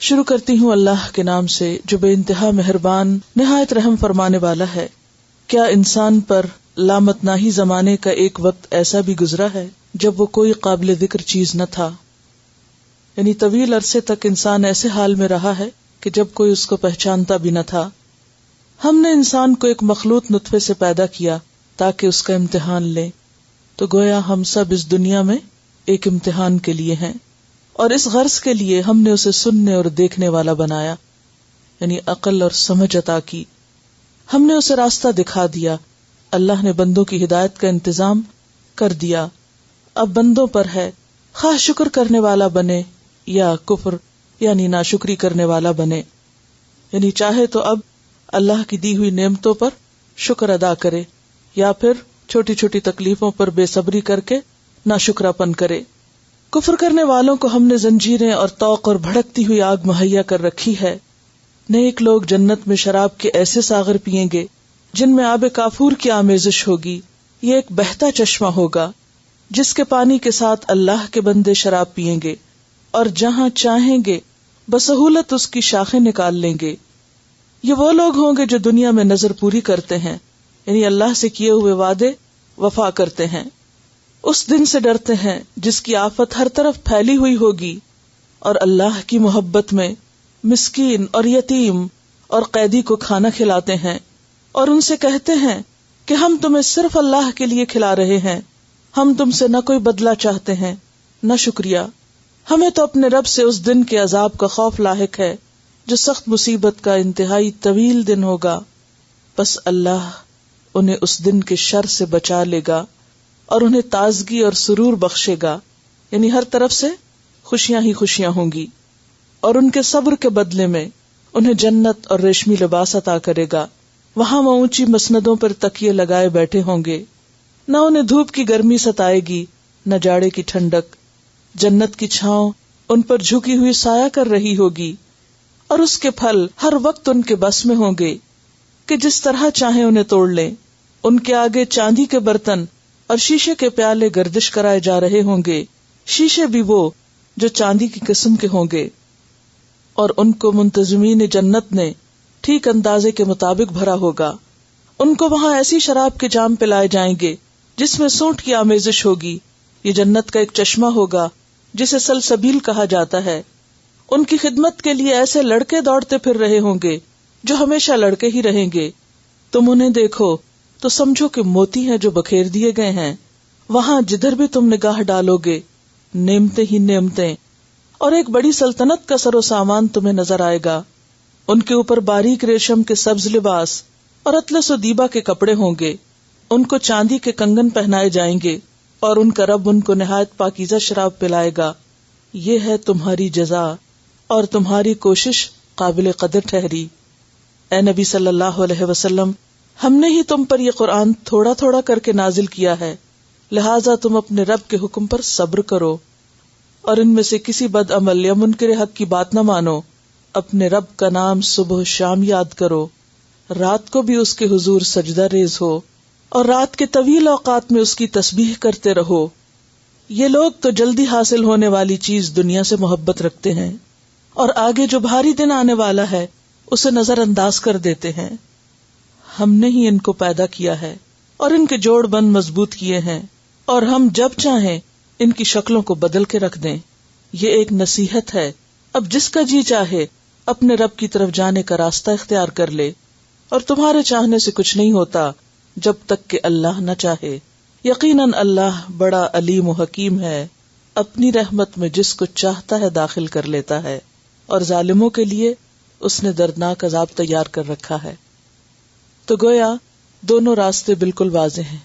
شروع کرتی ہوں اللہ کے نام سے جو بے انتہا مہربان نہایت رحم فرمانے والا ہے۔ کیا انسان پر لامتناہی زمانے کا ایک وقت ایسا بھی گزرا ہے جب وہ کوئی قابل ذکر چیز نہ تھا؟ یعنی طویل عرصے تک انسان ایسے حال میں رہا ہے کہ جب کوئی اس کو پہچانتا بھی نہ تھا۔ ہم نے انسان کو ایک مخلوط نطفے سے پیدا کیا تاکہ اس کا امتحان لیں، تو گویا ہم سب اس دنیا میں ایک امتحان کے لیے ہیں، اور اس غرض کے لیے ہم نے اسے سننے اور دیکھنے والا بنایا، یعنی عقل اور سمجھ عطا کی۔ ہم نے اسے راستہ دکھا دیا، اللہ نے بندوں کی ہدایت کا انتظام کر دیا۔ اب بندوں پر ہے، خواہ شکر کرنے والا بنے یا کفر یعنی ناشکری کرنے والا بنے، یعنی چاہے تو اب اللہ کی دی ہوئی نعمتوں پر شکر ادا کرے یا پھر چھوٹی چھوٹی تکلیفوں پر بے صبری کر کے ناشکراپن کرے۔ کفر کرنے والوں کو ہم نے زنجیریں اور طوق اور بھڑکتی ہوئی آگ مہیا کر رکھی ہے۔ نیک لوگ جنت میں شراب کے ایسے ساغر پیئیں گے جن میں آب کافور کی آمیزش ہوگی۔ یہ ایک بہتا چشمہ ہوگا جس کے پانی کے ساتھ اللہ کے بندے شراب پیئیں گے، اور جہاں چاہیں گے بسہولت اس کی شاخیں نکال لیں گے۔ یہ وہ لوگ ہوں گے جو دنیا میں نظر پوری کرتے ہیں، یعنی اللہ سے کیے ہوئے وعدے وفا کرتے ہیں۔ اس دن سے ڈرتے ہیں جس کی آفت ہر طرف پھیلی ہوئی ہوگی، اور اللہ کی محبت میں مسکین اور یتیم اور قیدی کو کھانا کھلاتے ہیں، اور ان سے کہتے ہیں کہ ہم تمہیں صرف اللہ کے لیے کھلا رہے ہیں، ہم تم سے نہ کوئی بدلہ چاہتے ہیں نہ شکریہ۔ ہمیں تو اپنے رب سے اس دن کے عذاب کا خوف لاحق ہے جو سخت مصیبت کا انتہائی طویل دن ہوگا، بس اللہ انہیں اس دن کے شر سے بچا لے گا اور انہیں تازگی اور سرور بخشے گا، یعنی ہر طرف سے خوشیاں ہی خوشیاں ہوں گی، اور ان کے صبر کے بدلے میں انہیں جنت اور ریشمی لباس عطا کرے گا۔ وہاں وہ اونچی مسندوں پر تکیے لگائے بیٹھے ہوں گے، نہ انہیں دھوپ کی گرمی ستائے گی نہ جاڑے کی ٹھنڈک۔ جنت کی چھاؤں ان پر جھکی ہوئی سایہ کر رہی ہوگی، اور اس کے پھل ہر وقت ان کے بس میں ہوں گے کہ جس طرح چاہیں انہیں توڑ لیں۔ ان کے آگے چاندی کے برتن اور شیشے کے پیالے گردش کرائے جا رہے ہوں گے، شیشے بھی وہ جو چاندی کی قسم کے ہوں گے، اور ان کو منتظمین جنت نے ٹھیک اندازے کے مطابق بھرا ہوگا۔ ان کو وہاں ایسی شراب کے جام پلائے جائیں گے جس میں سونٹ کی آمیزش ہوگی۔ یہ جنت کا ایک چشمہ ہوگا جسے سلسبیل کہا جاتا ہے۔ ان کی خدمت کے لیے ایسے لڑکے دوڑتے پھر رہے ہوں گے جو ہمیشہ لڑکے ہی رہیں گے۔ تم انہیں دیکھو تو سمجھو کہ موتی ہیں جو بکھیر دیے گئے ہیں۔ وہاں جدھر بھی تم نگاہ ڈالو گے نعمتیں ہی نعمتیں، اور ایک بڑی سلطنت کا سر و سامان تمہیں نظر آئے گا۔ ان کے اوپر باریک ریشم کے سبز لباس اور اطلس و دیبا کے کپڑے ہوں گے۔ ان کو چاندی کے کنگن پہنائے جائیں گے، اور ان کا رب ان کو نہایت پاکیزہ شراب پلائے گا۔ یہ ہے تمہاری جزا، اور تمہاری کوشش قابل قدر ٹھہری۔ اے نبی صلی اللہ علیہ وسلم، ہم نے ہی تم پر یہ قرآن تھوڑا تھوڑا کر کے نازل کیا ہے، لہٰذا تم اپنے رب کے حکم پر صبر کرو، اور ان میں سے کسی بد عمل یا منکر حق کی بات نہ مانو۔ اپنے رب کا نام صبح و شام یاد کرو، رات کو بھی اس کے حضور سجدہ ریز ہو، اور رات کے طویل اوقات میں اس کی تسبیح کرتے رہو۔ یہ لوگ تو جلدی حاصل ہونے والی چیز دنیا سے محبت رکھتے ہیں، اور آگے جو بھاری دن آنے والا ہے اسے نظر انداز کر دیتے ہیں۔ ہم نے ہی ان کو پیدا کیا ہے اور ان کے جوڑ بند مضبوط کیے ہیں، اور ہم جب چاہیں ان کی شکلوں کو بدل کے رکھ دیں۔ یہ ایک نصیحت ہے، اب جس کا جی چاہے اپنے رب کی طرف جانے کا راستہ اختیار کر لے، اور تمہارے چاہنے سے کچھ نہیں ہوتا جب تک کہ اللہ نہ چاہے۔ یقیناً اللہ بڑا علیم و حکیم ہے، اپنی رحمت میں جس کو چاہتا ہے داخل کر لیتا ہے، اور ظالموں کے لیے اس نے دردناک عذاب تیار کر رکھا ہے۔ تو گویا دونوں راستے بالکل واضح ہیں،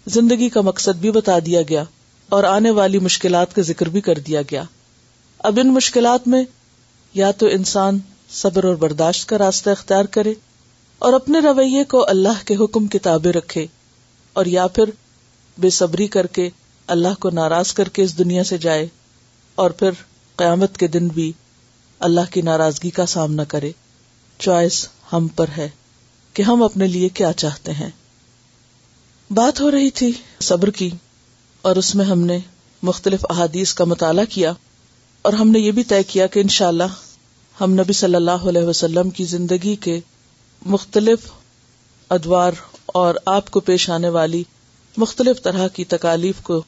زندگی کا مقصد بھی بتا دیا گیا اور آنے والی مشکلات کا ذکر بھی کر دیا گیا۔ اب ان مشکلات میں یا تو انسان صبر اور برداشت کا راستہ اختیار کرے اور اپنے رویے کو اللہ کے حکم کے تابع رکھے، اور یا پھر بے صبری کر کے اللہ کو ناراض کر کے اس دنیا سے جائے، اور پھر قیامت کے دن بھی اللہ کی ناراضگی کا سامنا کرے۔ چوائس ہم پر ہے کہ ہم اپنے لیے کیا چاہتے ہیں۔ بات ہو رہی تھی صبر کی، اور اس میں ہم نے مختلف احادیث کا مطالعہ کیا، اور ہم نے یہ بھی طے کیا کہ انشاءاللہ ہم نبی صلی اللہ علیہ وسلم کی زندگی کے مختلف ادوار اور آپ کو پیش آنے والی مختلف طرح کی تکالیف کو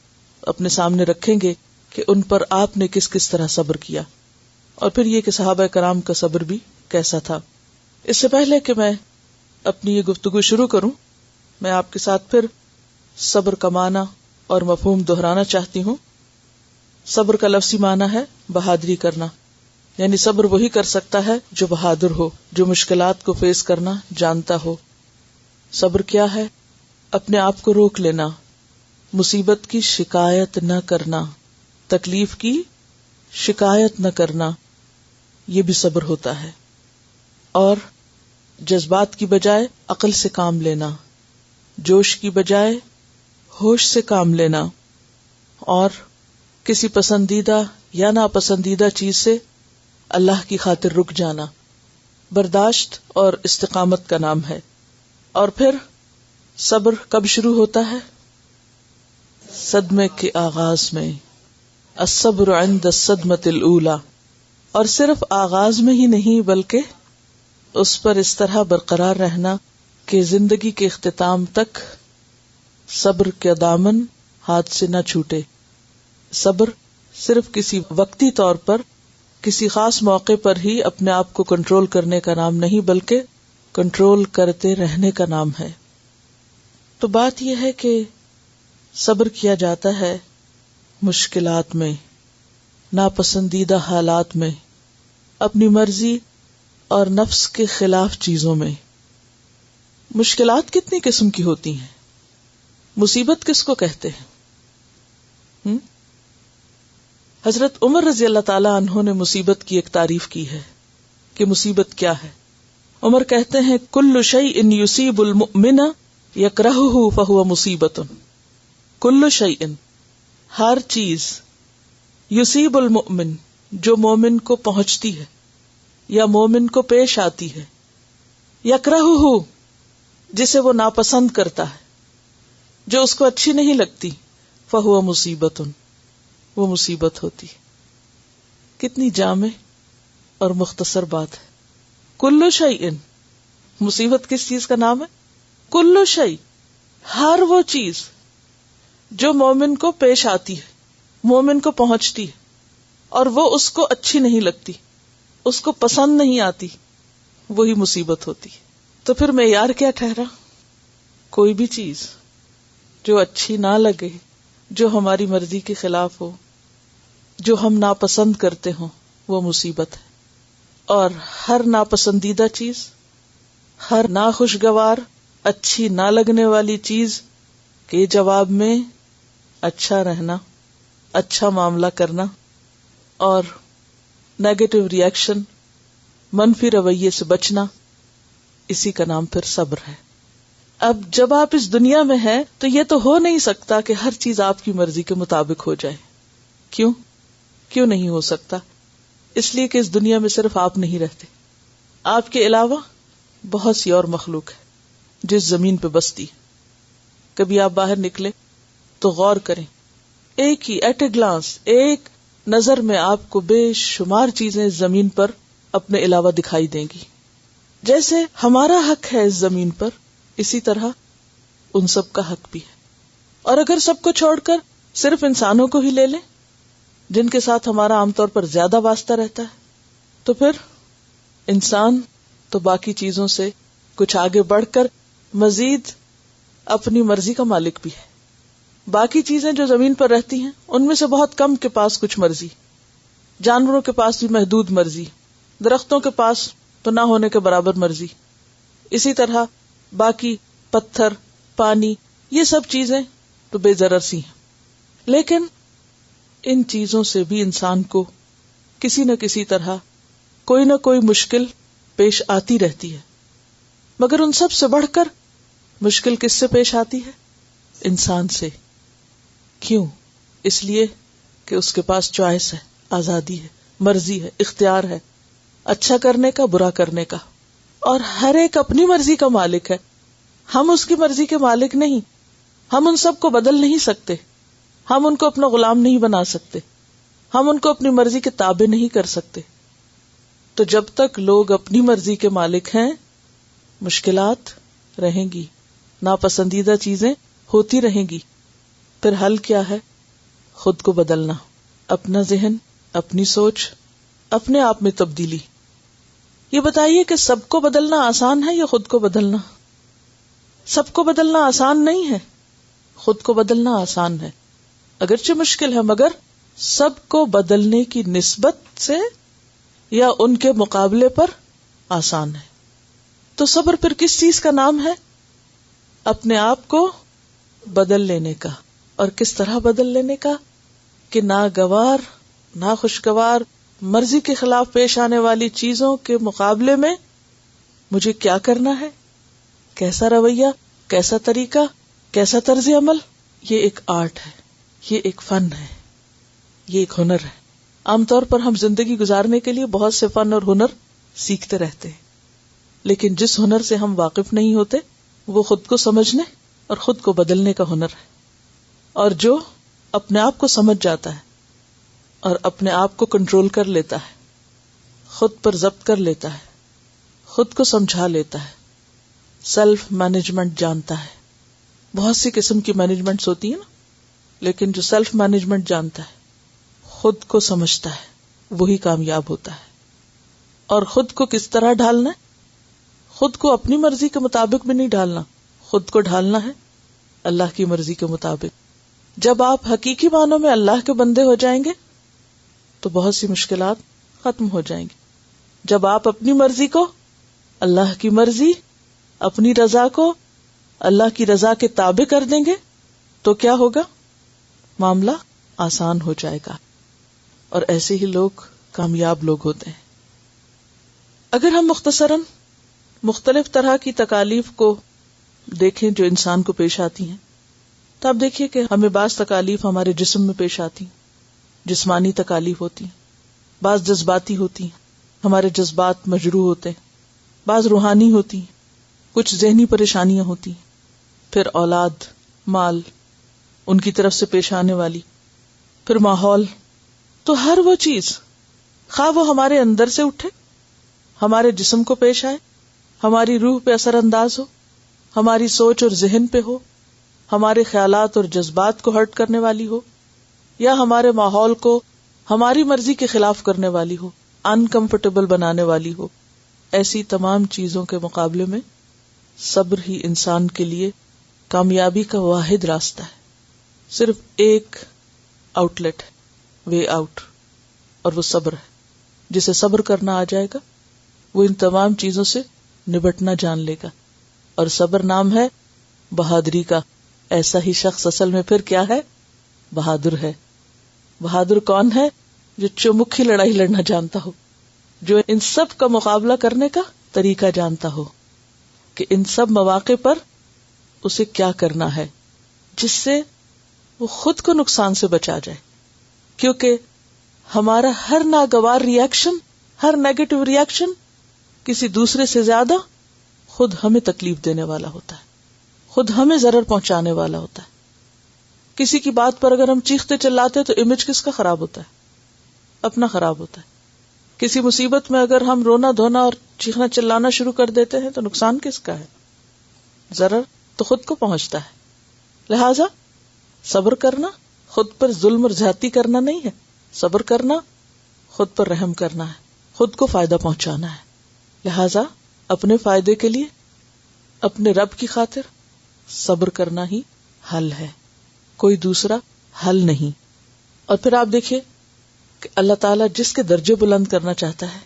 اپنے سامنے رکھیں گے کہ ان پر آپ نے کس کس طرح صبر کیا، اور پھر یہ کہ صحابہ کرام کا صبر بھی کیسا تھا۔ اس سے پہلے کہ میں اپنی یہ گفتگو شروع کروں، میں آپ کے ساتھ پھر صبر کا معنی اور مفہوم دہرانا چاہتی ہوں۔ صبر کا لفظی معنی ہے بہادری کرنا، یعنی صبر وہی کر سکتا ہے جو بہادر ہو، جو مشکلات کو فیس کرنا جانتا ہو۔ صبر کیا ہے؟ اپنے آپ کو روک لینا، مصیبت کی شکایت نہ کرنا، تکلیف کی شکایت نہ کرنا، یہ بھی صبر ہوتا ہے۔ اور جذبات کی بجائے عقل سے کام لینا، جوش کی بجائے ہوش سے کام لینا، اور کسی پسندیدہ یا ناپسندیدہ چیز سے اللہ کی خاطر رک جانا، برداشت اور استقامت کا نام ہے۔ اور پھر صبر کب شروع ہوتا ہے؟ صدمے کے آغاز میں، الصبر عند الصدمۃ الاولی، اور صرف آغاز میں ہی نہیں بلکہ اس پر اس طرح برقرار رہنا کہ زندگی کے اختتام تک صبر کا دامن ہاتھ سے نہ چھوٹے۔ صبر صرف کسی وقتی طور پر کسی خاص موقع پر ہی اپنے آپ کو کنٹرول کرنے کا نام نہیں بلکہ کنٹرول کرتے رہنے کا نام ہے۔ تو بات یہ ہے کہ صبر کیا جاتا ہے مشکلات میں، ناپسندیدہ حالات میں، اپنی مرضی اور نفس کے خلاف چیزوں میں۔ مشکلات کتنی قسم کی ہوتی ہیں؟ مصیبت کس کو کہتے ہیں؟ حضرت عمر رضی اللہ تعالی عنہ نے مصیبت کی ایک تعریف کی ہے کہ مصیبت کیا ہے۔ عمر کہتے ہیں کل شیء یصیب المؤمن یکرہہ فہو مصیبۃ، کل شیء، ہر چیز، یصیب المؤمن، جو مومن کو پہنچتی ہے یا مومن کو پیش آتی ہے، یکرہہ، جسے وہ ناپسند کرتا ہے، جو اس کو اچھی نہیں لگتی، فہو مصیبۃ، وہ مصیبت ہوتی۔ کتنی جامع اور مختصر بات ہے۔ کل شیء، مصیبت کس چیز کا نام ہے؟ کل شیء، ہر وہ چیز جو مومن کو پیش آتی ہے، مومن کو پہنچتی ہے اور وہ اس کو اچھی نہیں لگتی، اس کو پسند نہیں آتی، وہی مصیبت ہوتی۔ تو پھر معیار کیا ٹھہرا؟ کوئی بھی چیز جو اچھی نہ لگے، جو ہماری مرضی کے خلاف ہو، جو ہم ناپسند کرتے ہوں، وہ مصیبت ہے۔ اور ہر ناپسندیدہ چیز، ہر ناخوشگوار، اچھی نہ لگنے والی چیز کے جواب میں اچھا رہنا، اچھا معاملہ کرنا اور نیگیٹو ری ایکشن، منفی رویے سے بچنا، اسی کا نام پھر صبر ہے۔ اب جب آپ اس دنیا میں ہیں تو یہ تو ہو نہیں سکتا کہ ہر چیز آپ کی مرضی کے مطابق ہو جائے۔ کیوں نہیں ہو سکتا؟ اس لیے کہ اس دنیا میں صرف آپ نہیں رہتے، آپ کے علاوہ بہت سی اور مخلوق ہے جس زمین پہ بستی۔ کبھی آپ باہر نکلے تو غور کریں، ایک ہی ایٹ اے گلانس، ایک نظر میں آپ کو بے شمار چیزیں زمین پر اپنے علاوہ دکھائی دیں گی۔ جیسے ہمارا حق ہے اس زمین پر، اسی طرح ان سب کا حق بھی ہے۔ اور اگر سب کو چھوڑ کر صرف انسانوں کو ہی لے لیں جن کے ساتھ ہمارا عام طور پر زیادہ واسطہ رہتا ہے، تو پھر انسان تو باقی چیزوں سے کچھ آگے بڑھ کر مزید اپنی مرضی کا مالک بھی ہے۔ باقی چیزیں جو زمین پر رہتی ہیں ان میں سے بہت کم کے پاس کچھ مرضی، جانوروں کے پاس بھی محدود مرضی، درختوں کے پاس تو نہ ہونے کے برابر مرضی، اسی طرح باقی پتھر، پانی، یہ سب چیزیں تو بے ضرر سی ہیں۔ لیکن ان چیزوں سے بھی انسان کو کسی نہ کسی طرح کوئی نہ کوئی مشکل پیش آتی رہتی ہے، مگر ان سب سے بڑھ کر مشکل کس سے پیش آتی ہے؟ انسان سے۔ کیوں؟ اس لیے کہ اس کے پاس چوائس ہے، آزادی ہے، مرضی ہے، اختیار ہے، اچھا کرنے کا، برا کرنے کا، اور ہر ایک اپنی مرضی کا مالک ہے۔ ہم اس کی مرضی کے مالک نہیں، ہم ان سب کو بدل نہیں سکتے، ہم ان کو اپنا غلام نہیں بنا سکتے، ہم ان کو اپنی مرضی کے تابع نہیں کر سکتے۔ تو جب تک لوگ اپنی مرضی کے مالک ہیں مشکلات رہیں گی، ناپسندیدہ چیزیں ہوتی رہیں گی. پھر حل کیا ہے؟ خود کو بدلنا، اپنا ذہن، اپنی سوچ، اپنے آپ میں تبدیلی. یہ بتائیے کہ سب کو بدلنا آسان ہے یا خود کو بدلنا؟ سب کو بدلنا آسان نہیں ہے، خود کو بدلنا آسان ہے. اگرچہ مشکل ہے مگر سب کو بدلنے کی نسبت سے یا ان کے مقابلے پر آسان ہے. تو صبر پھر کس چیز کا نام ہے؟ اپنے آپ کو بدل لینے کا. اور کس طرح بدل لینے کا؟ کہ ناگوار، ناخوشگوار، مرضی کے خلاف پیش آنے والی چیزوں کے مقابلے میں مجھے کیا کرنا ہے، کیسا رویہ، کیسا طریقہ، کیسا طرز عمل. یہ ایک آرٹ ہے، یہ ایک فن ہے، یہ ایک ہنر ہے. عام طور پر ہم زندگی گزارنے کے لیے بہت سے فن اور ہنر سیکھتے رہتے ہیں، لیکن جس ہنر سے ہم واقف نہیں ہوتے وہ خود کو سمجھنے اور خود کو بدلنے کا ہنر ہے. اور جو اپنے آپ کو سمجھ جاتا ہے اور اپنے آپ کو کنٹرول کر لیتا ہے، خود پر ضبط کر لیتا ہے، خود کو سمجھا لیتا ہے، سیلف مینجمنٹ جانتا ہے. بہت سی قسم کی مینجمنٹس ہوتی ہیں نا، لیکن جو سیلف مینجمنٹ جانتا ہے، خود کو سمجھتا ہے، وہی کامیاب ہوتا ہے. اور خود کو کس طرح ڈھالنا ہے؟ خود کو اپنی مرضی کے مطابق بھی نہیں ڈھالنا، خود کو ڈھالنا ہے اللہ کی مرضی کے مطابق. جب آپ حقیقی معنوں میں اللہ کے بندے ہو جائیں گے تو بہت سی مشکلات ختم ہو جائیں گی. جب آپ اپنی مرضی کو اللہ کی مرضی، اپنی رضا کو اللہ کی رضا کے تابع کر دیں گے تو کیا ہوگا؟ معاملہ آسان ہو جائے گا. اور ایسے ہی لوگ کامیاب لوگ ہوتے ہیں. اگر ہم مختصراً مختلف طرح کی تکالیف کو دیکھیں جو انسان کو پیش آتی ہیں، تو آپ دیکھیے کہ ہمیں بعض تکالیف ہمارے جسم میں پیش آتی ہیں، جسمانی تکالیف ہوتی ہیں، بعض جذباتی ہوتی ہیں، ہمارے جذبات مجروح ہوتے ہیں، بعض روحانی ہوتی ہیں، کچھ ذہنی پریشانیاں ہوتی ہیں، پھر اولاد، مال، ان کی طرف سے پیش آنے والی، پھر ماحول. تو ہر وہ چیز خواہ وہ ہمارے اندر سے اٹھے، ہمارے جسم کو پیش آئے، ہماری روح پہ اثر انداز ہو، ہماری سوچ اور ذہن پہ ہو، ہمارے خیالات اور جذبات کو ہرٹ کرنے والی ہو، یا ہمارے ماحول کو ہماری مرضی کے خلاف کرنے والی ہو، انکمفرٹیبل بنانے والی ہو، ایسی تمام چیزوں کے مقابلے میں صبر ہی انسان کے لیے کامیابی کا واحد راستہ ہے. صرف ایک آؤٹ لیٹ ہے، وے آؤٹ، اور وہ صبر ہے. جسے صبر کرنا آ جائے گا وہ ان تمام چیزوں سے نبٹنا جان لے گا. اور صبر نام ہے بہادری کا. ایسا ہی شخص اصل میں پھر کیا ہے؟ بہادر ہے. بہادر کون ہے؟ جو چمکھی لڑائی لڑنا جانتا ہو، جو ان سب کا مقابلہ کرنے کا طریقہ جانتا ہو کہ ان سب مواقع پر اسے کیا کرنا ہے، جس سے وہ خود کو نقصان سے بچا جائے. کیونکہ ہمارا ہر ناگوار ریئیکشن، ہر نیگیٹو ریئیکشن کسی دوسرے سے زیادہ خود ہمیں تکلیف دینے والا ہوتا ہے، خود ہمیں ضرر پہنچانے والا ہوتا ہے. کسی کی بات پر اگر ہم چیختے چلاتے تو امیج کس کا خراب ہوتا ہے؟ اپنا خراب ہوتا ہے. کسی مصیبت میں اگر ہم رونا دھونا اور چیخنا چلانا شروع کر دیتے ہیں تو نقصان کس کا ہے؟ ضرر تو خود کو پہنچتا ہے. لہذا صبر کرنا خود پر ظلم اور زیادتی کرنا نہیں ہے. صبر کرنا خود پر رحم کرنا ہے، خود کو فائدہ پہنچانا ہے. لہذا اپنے فائدے کے لیے، اپنے رب کی خاطر صبر کرنا ہی حل ہے، کوئی دوسرا حل نہیں. اور پھر آپ دیکھیے کہ اللہ تعالیٰ جس کے درجے بلند کرنا چاہتا ہے،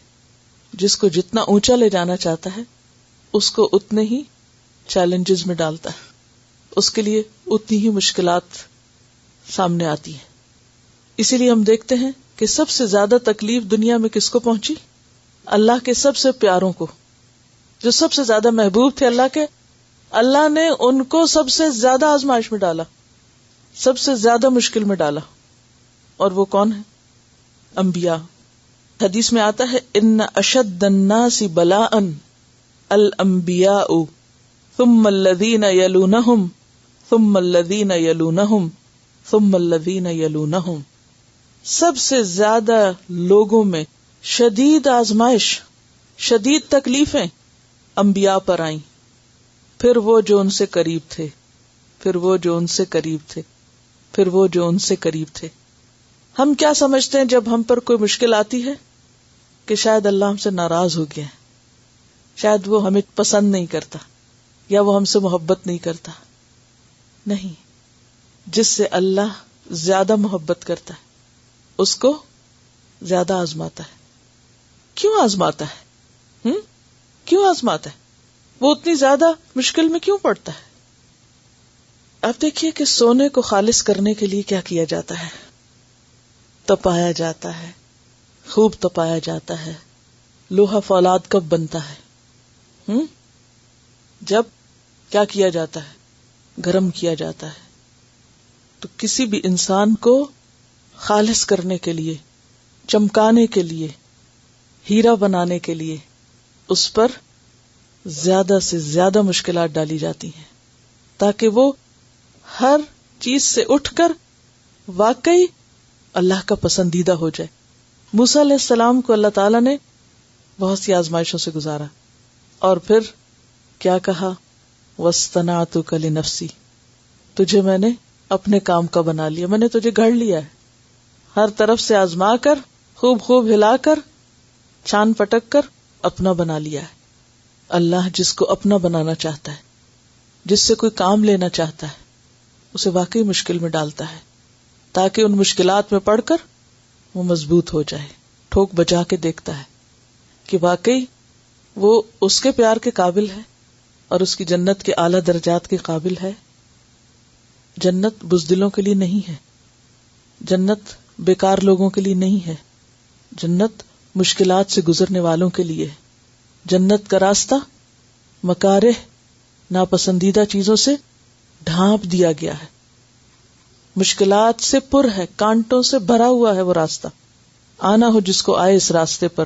جس کو جتنا اونچا لے جانا چاہتا ہے، اس کو اتنے ہی چیلنجز میں ڈالتا ہے، اس کے لیے اتنی ہی مشکلات سامنے آتی ہیں. اسی لیے ہم دیکھتے ہیں کہ سب سے زیادہ تکلیف دنیا میں کس کو پہنچی؟ اللہ کے سب سے پیاروں کو، جو سب سے زیادہ محبوب تھے اللہ کے. اللہ نے ان کو سب سے زیادہ آزمائش میں ڈالا، سب سے زیادہ مشکل میں ڈالا. اور وہ کون ہے؟ انبیاء. حدیث میں آتا ہے ان اشد الناس بلاء الانبیاء ثم الذین یلونہم ثم الذین یلونہم ثم الذین یلونہم. سب سے زیادہ لوگوں میں شدید آزمائش، شدید تکلیفیں انبیاء پر آئیں، پھر وہ جو ان سے قریب تھے، پھر وہ جو ان سے قریب تھے، پھر وہ جو ان سے قریب تھے. ہم کیا سمجھتے ہیں جب ہم پر کوئی مشکل آتی ہے؟ کہ شاید اللہ ہم سے ناراض ہو گیا ہے، شاید وہ ہمیں پسند نہیں کرتا، یا وہ ہم سے محبت نہیں کرتا. نہیں، جس سے اللہ زیادہ محبت کرتا ہے اس کو زیادہ آزماتا ہے. کیوں آزماتا ہے؟ کیوں آزماتا ہے؟ وہ اتنی زیادہ مشکل میں کیوں پڑتا ہے؟ آپ دیکھیے کہ سونے کو خالص کرنے کے لیے کیا کیا جاتا ہے؟ تپایا جاتا ہے، خوب تپایا جاتا ہے. لوہا فولاد کب بنتا ہے؟ جب کیا کیا جاتا ہے؟ گرم کیا جاتا ہے. تو کسی بھی انسان کو خالص کرنے کے لیے، چمکانے کے لیے، ہیرا بنانے کے لیے اس پر زیادہ سے زیادہ مشکلات ڈالی جاتی ہیں، تاکہ وہ ہر چیز سے اٹھ کر واقعی اللہ کا پسندیدہ ہو جائے. موسیٰ علیہ السلام کو اللہ تعالیٰ نے بہت سی آزمائشوں سے گزارا، اور پھر کیا کہا؟ وَاصْطَنَعْتُكَ لِنَفْسِي، تجھے میں نے اپنے کام کا بنا لیا، میں نے تجھے گھڑ لیا ہے. ہر طرف سے آزما کر، خوب خوب ہلا کر، چھان پٹک کر اپنا بنا لیا ہے. اللہ جس کو اپنا بنانا چاہتا ہے، جس سے کوئی کام لینا چاہتا ہے، اسے واقعی مشکل میں ڈالتا ہے، تاکہ ان مشکلات میں پڑھ کر وہ مضبوط ہو جائے. ٹھوک بجا کے دیکھتا ہے کہ واقعی وہ اس کے پیار کے قابل ہے اور اس کی جنت کے اعلیٰ درجات کے قابل ہے. جنت بزدلوں کے لیے نہیں ہے، جنت بیکار لوگوں کے لیے نہیں ہے، جنت مشکلات سے گزرنے والوں کے لیے ہے. جنت کا راستہ مکارہ، ناپسندیدہ چیزوں سے ڈھانپ دیا گیا ہے، مشکلات سے پر ہے، کانٹوں سے بھرا ہوا ہے. وہ راستہ آنا ہو جس کو آئے اس راستے پر.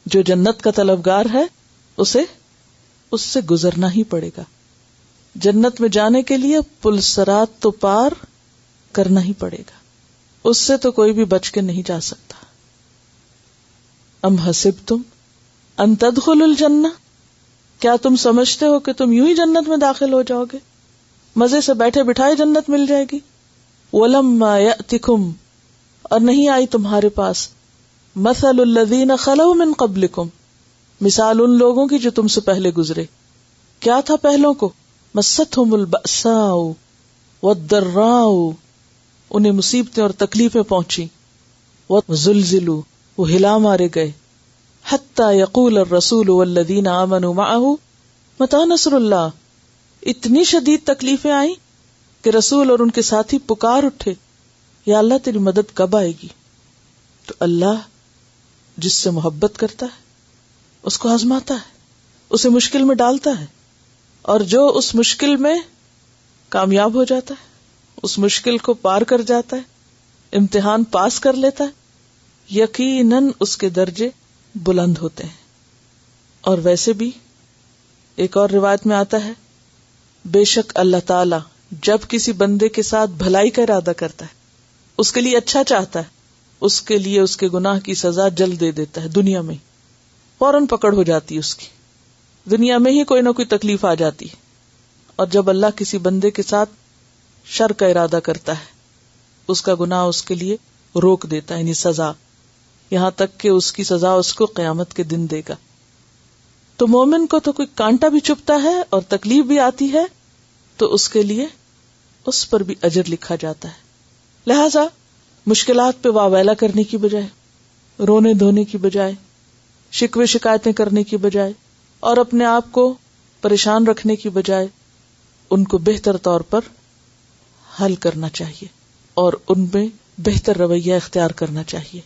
جو جنت کا طلبگار ہے اسے اس سے گزرنا ہی پڑے گا. جنت میں جانے کے لیے پل صراط تو پار کرنا ہی پڑے گا، اس سے تو کوئی بھی بچ کے نہیں جا سکتا. ام حسبتم ان تدخلوا الجنہ، کیا تم سمجھتے ہو کہ تم یوں ہی جنت میں داخل ہو جاؤ گے، مزے سے بیٹھے بٹھائے جنت مل جائے گی؟ وَلَمَّا يَأْتِكُمْ، اور نہیں آئی تمہارے پاس، مَثَلُ الَّذِينَ خَلَوْا مِن قَبْلِكُمْ، مثال ان لوگوں کی جو تم سے پہلے گزرے. کیا تھا پہلوں کو؟ مَسَّتْهُمُ الْبَأْسَاءُ وَالضَّرَّاءُ، انہیں مصیبتیں اور تکلیفیں پہنچی. وَزُلْزِلُوا، وہ ہلا مارے گئے. حَتَّى يَقُولَ الرَّسُولُ وَالَّذِينَ آمَنُوا مَعَهُ مَتَىٰ نَصْرُ اللَّهِ، اتنی شدید تکلیفیں آئیں کہ رسول اور ان کے ساتھی پکار اٹھے، یا اللہ تیری مدد کب آئے گی؟ تو اللہ جس سے محبت کرتا ہے اس کو آزماتا ہے، اسے مشکل میں ڈالتا ہے، اور جو اس مشکل میں کامیاب ہو جاتا ہے، اس مشکل کو پار کر جاتا ہے، امتحان پاس کر لیتا ہے، یقیناً اس کے درجے بلند ہوتے ہیں. اور ویسے بھی ایک اور روایت میں آتا ہے، بے شک اللہ تعالی جب کسی بندے کے ساتھ بھلائی کا ارادہ کرتا ہے، اس کے لیے اچھا چاہتا ہے، اس کے لیے اس کے گناہ کی سزا جلد دے دیتا ہے. دنیا میں فوراً پکڑ ہو جاتی ہے اس کی، دنیا میں ہی کوئی نہ کوئی تکلیف آ جاتی ہے. اور جب اللہ کسی بندے کے ساتھ شر کا ارادہ کرتا ہے، اس کا گناہ اس کے لیے روک دیتا ہے، یعنی سزا، یہاں تک کہ اس کی سزا اس کو قیامت کے دن دے گا. تو مومن کو تو کوئی کانٹا بھی چبھتا ہے اور تکلیف بھی آتی ہے تو اس کے لیے اس پر بھی اجر لکھا جاتا ہے. لہذا مشکلات پہ واویلا کرنے کی بجائے، رونے دھونے کی بجائے، شکوے شکایتیں کرنے کی بجائے، اور اپنے آپ کو پریشان رکھنے کی بجائے، ان کو بہتر طور پر حل کرنا چاہیے اور ان میں بہتر رویہ اختیار کرنا چاہیے.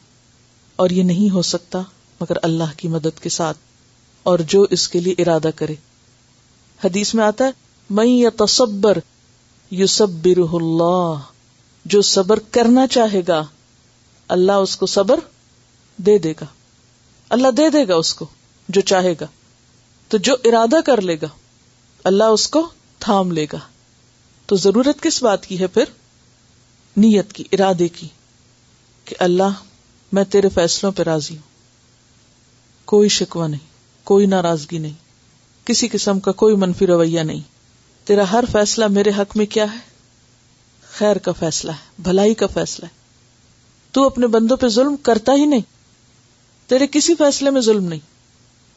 اور یہ نہیں ہو سکتا مگر اللہ کی مدد کے ساتھ، اور جو اس کے لیے ارادہ کرے. حدیث میں آتا ہے، من یتصبر یصبرہ اللہ، جو صبر کرنا چاہے گا اللہ اس کو صبر دے دے گا، اللہ دے دے گا اس کو جو چاہے گا. تو جو ارادہ کر لے گا اللہ اس کو تھام لے گا. تو ضرورت کس بات کی ہے پھر؟ نیت کی، ارادے کی، کہ اللہ میں تیرے فیصلوں پہ راضی ہوں، کوئی شکوہ نہیں، کوئی ناراضگی نہیں، کسی قسم کا کوئی منفی رویہ نہیں. تیرا ہر فیصلہ میرے حق میں کیا ہے؟ خیر کا فیصلہ ہے، بھلائی کا فیصلہ ہے. تو اپنے بندوں پہ ظلم کرتا ہی نہیں، تیرے کسی فیصلے میں ظلم نہیں.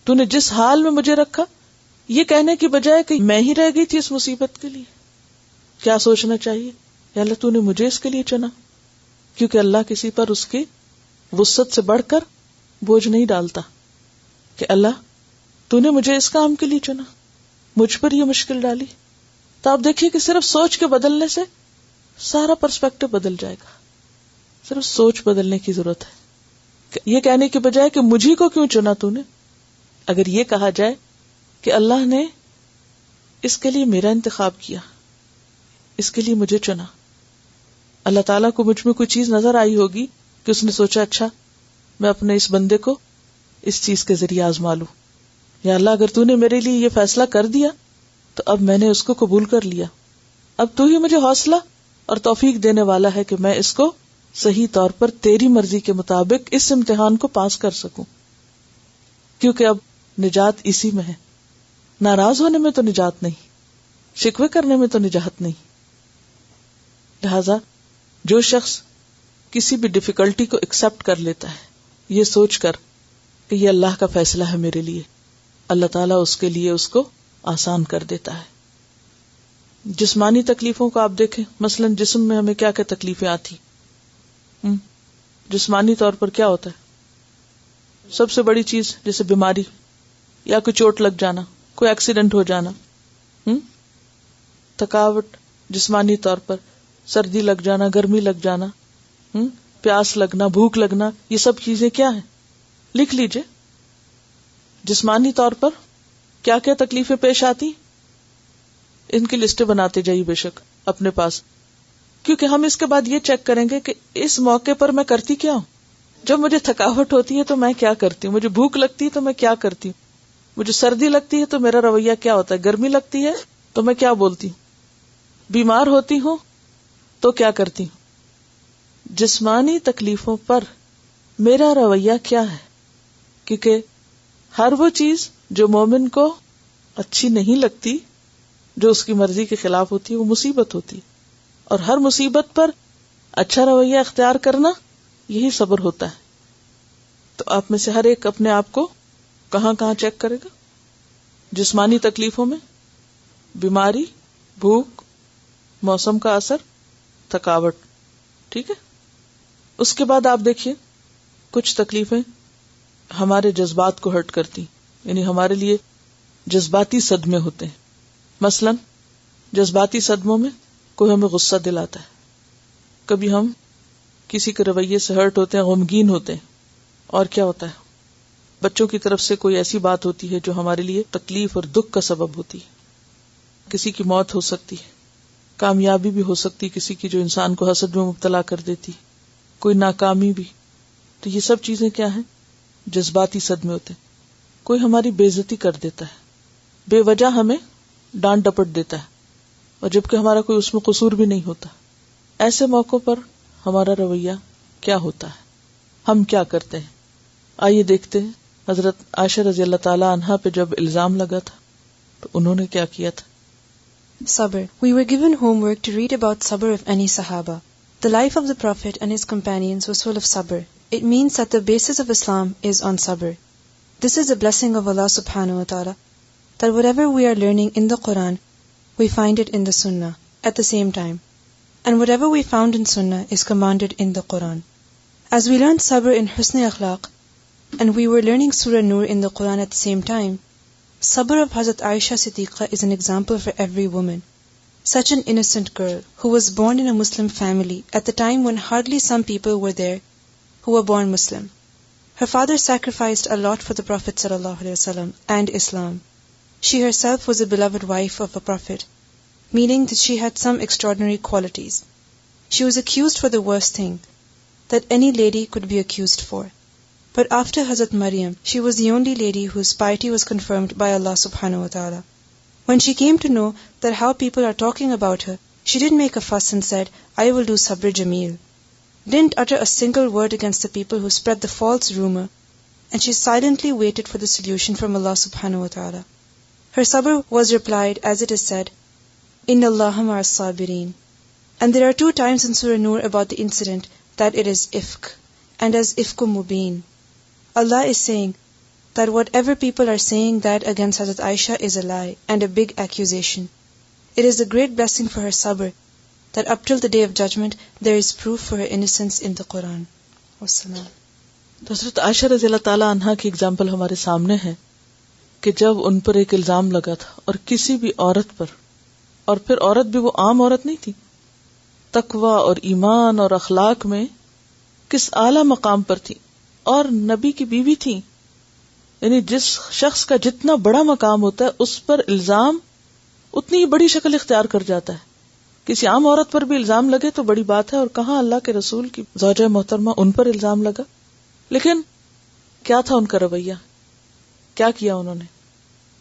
تو نے جس حال میں مجھے رکھا، یہ کہنے کی بجائے کہ میں ہی رہ گئی تھی اس مصیبت کے لیے، کیا سوچنا چاہیے؟ یا اللہ تو نے مجھے اس کے لیے چنا. کیونکہ اللہ کسی پر اس کی وسعت سے بڑھ کر بوجھ نہیں ڈالتا کہ اللہ تو نے مجھے اس کام کے لیے چنا، مجھ پر یہ مشکل ڈالی. تو آپ دیکھیے کہ صرف سوچ کے بدلنے سے سارا پرسپیکٹو بدل جائے گا. صرف سوچ بدلنے کی ضرورت ہے. یہ کہنے کے بجائے کہ مجھے کو کیوں چنا تو نے، اگر یہ کہا جائے کہ اللہ نے اس کے لیے میرا انتخاب کیا، اس کے لیے مجھے چنا. اللہ تعالیٰ کو مجھ میں کوئی چیز نظر آئی ہوگی کہ اس نے سوچا اچھا میں اپنے اس بندے کو اس چیز کے ذریعے آزما لوں. یا اللہ اگر تو نے میرے لیے یہ فیصلہ کر دیا تو اب میں نے اس کو قبول کر لیا، اب تو ہی مجھے حوصلہ اور توفیق دینے والا ہے کہ میں اس کو صحیح طور پر تیری مرضی کے مطابق اس امتحان کو پاس کر سکوں. کیونکہ اب نجات اسی میں ہے. ناراض ہونے میں تو نجات نہیں، شکوے کرنے میں تو نجات نہیں. لہذا جو شخص کسی بھی ڈیفیکلٹی کو ایکسپٹ کر لیتا ہے یہ سوچ کر کہ یہ اللہ کا فیصلہ ہے میرے لیے، اللہ تعالیٰ اس کے لیے اس کو آسان کر دیتا ہے. جسمانی تکلیفوں کو آپ دیکھیں، مثلا جسم میں ہمیں کیا کیا تکلیفیں آتی. جسمانی طور پر کیا ہوتا ہے؟ سب سے بڑی چیز جیسے بیماری یا کوئی چوٹ لگ جانا، کوئی ایکسیڈنٹ ہو جانا، تھکاوٹ جسمانی طور پر، سردی لگ جانا، گرمی لگ جانا، پیاس لگنا، بھوک لگنا، یہ سب چیزیں کیا ہیں؟ لکھ لیجئے. جسمانی طور پر کیا کیا تکلیفیں پیش آتی، ان کی لسٹیں بناتے جائیے بے شک اپنے پاس. کیونکہ ہم اس کے بعد یہ چیک کریں گے کہ اس موقع پر میں کرتی کیا ہوں. جب مجھے تھکاوٹ ہوتی ہے تو میں کیا کرتی ہوں، مجھے بھوک لگتی ہے تو میں کیا کرتی ہوں، مجھے سردی لگتی ہے تو میرا رویہ کیا ہوتا ہے، گرمی لگتی ہے تو میں کیا بولتی ہوں، بیمار ہوتی ہوں تو کیا کرتی ہوں. جسمانی تکلیفوں پر میرا رویہ کیا ہے؟ کیونکہ ہر وہ چیز جو مومن کو اچھی نہیں لگتی، جو اس کی مرضی کے خلاف ہوتی ہے، وہ مصیبت ہوتی ہے. اور ہر مصیبت پر اچھا رویہ اختیار کرنا یہی صبر ہوتا ہے. تو آپ میں سے ہر ایک اپنے آپ کو کہاں کہاں چیک کرے گا. جسمانی تکلیفوں میں بیماری، بھوک، موسم کا اثر، تھکاوٹ، ٹھیک ہے. اس کے بعد آپ دیکھیے کچھ تکلیفیں ہمارے جذبات کو ہرٹ کرتی، یعنی ہمارے لیے جذباتی صدمے ہوتے ہیں. مثلا جذباتی صدموں میں کوئی ہمیں غصہ دلاتا ہے، کبھی ہم کسی کے رویے سے ہرٹ ہوتے ہیں، غمگین ہوتے ہیں. اور کیا ہوتا ہے، بچوں کی طرف سے کوئی ایسی بات ہوتی ہے جو ہمارے لیے تکلیف اور دکھ کا سبب ہوتی ہے. کسی کی موت ہو سکتی ہے، کامیابی بھی ہو سکتی کسی کی جو انسان کو حسد میں مبتلا کر دیتی، کوئی ناکامی بھی. تو یہ سب چیزیں کیا ہیں؟ جذباتی صدمے ہوتے ہیں. کوئی ہماری بے عزتی کر دیتا ہے، بے وجہ ہمیں ڈانٹ ڈپٹ دیتا ہے، اور جبکہ ہمارا کوئی اس میں قصور بھی نہیں ہوتا. ایسے موقعوں پر ہمارا رویہ کیا ہوتا ہے، ہم کیا کرتے ہیں؟ آئیے دیکھتے ہیں. حضرت عائشہ رضی اللہ تعالی عنہا پہ جب الزام لگا تھا تو انہوں نے کیا کیا تھا. Sabr. We were given homework to read about sabr of any Sahaba. The life of the Prophet and his companions was full of sabr. It means that the basis of Islam is on sabr. This is a blessing of Allah subhanahu wa ta'ala, that whatever we are learning in the Quran, we find it in the Sunnah at the same time. And whatever we found in Sunnah is commanded in the Quran. As we learned sabr in Husn Akhlaq, and we were learning Surah Nur in the Quran at the same time, sabr of Hazrat Aisha Siddiqa is an example for every woman. Such an innocent girl who was born in a Muslim family at the time when hardly some people were there who were born Muslim. Her father sacrificed a lot for the Prophet ﷺ and Islam. She herself was a beloved wife of a Prophet, meaning that she had some extraordinary qualities. She was accused for the worst thing that any lady could be accused for. But after Hazrat Maryam, she was the only lady whose piety was confirmed by Allah subhanahu wa ta'ala. When she came to know that how people are talking about her, she didn't make a fuss and said, I will do sabr jameel. Didn't utter a single word against the people who spread the false rumor and she silently waited for the solution from Allah subhanahu wa ta'ala. Her sabr was replied as it is said, Inna Allaha ma'as sabirin. And there are 2 times in Surah Nur about the incident that it is ifk, and as ifkum mubin. Allah is saying that whatever people are saying that against Hazrat Aisha is a lie and a big accusation. It is a great blessing for her sabr that up till the day of judgment there is proof for her innocence in the Quran. Wassalam. حضرت عائشہ رضی اللہ تعالیٰ عنہا کی example ہمارے سامنے ہے کہ جب ان پر ایک الزام لگا تھا اور کسی بھی عورت پر، اور پھر عورت بھی وہ عام عورت نہیں تھی، تقوی اور ایمان اور اخلاق میں کس اعلیٰ مقام پر تھی، اور نبی کی بیوی تھی. یعنی جس شخص کا جتنا بڑا مقام ہوتا ہے اس پر الزام اتنی ہی بڑی شکل اختیار کر جاتا ہے. کسی عام عورت پر بھی الزام لگے تو بڑی بات ہے، اور کہاں اللہ کے رسول کی زوجہ محترمہ ان پر الزام لگا. لیکن کیا تھا ان کا رویہ؟ کیا کیا انہوں نے؟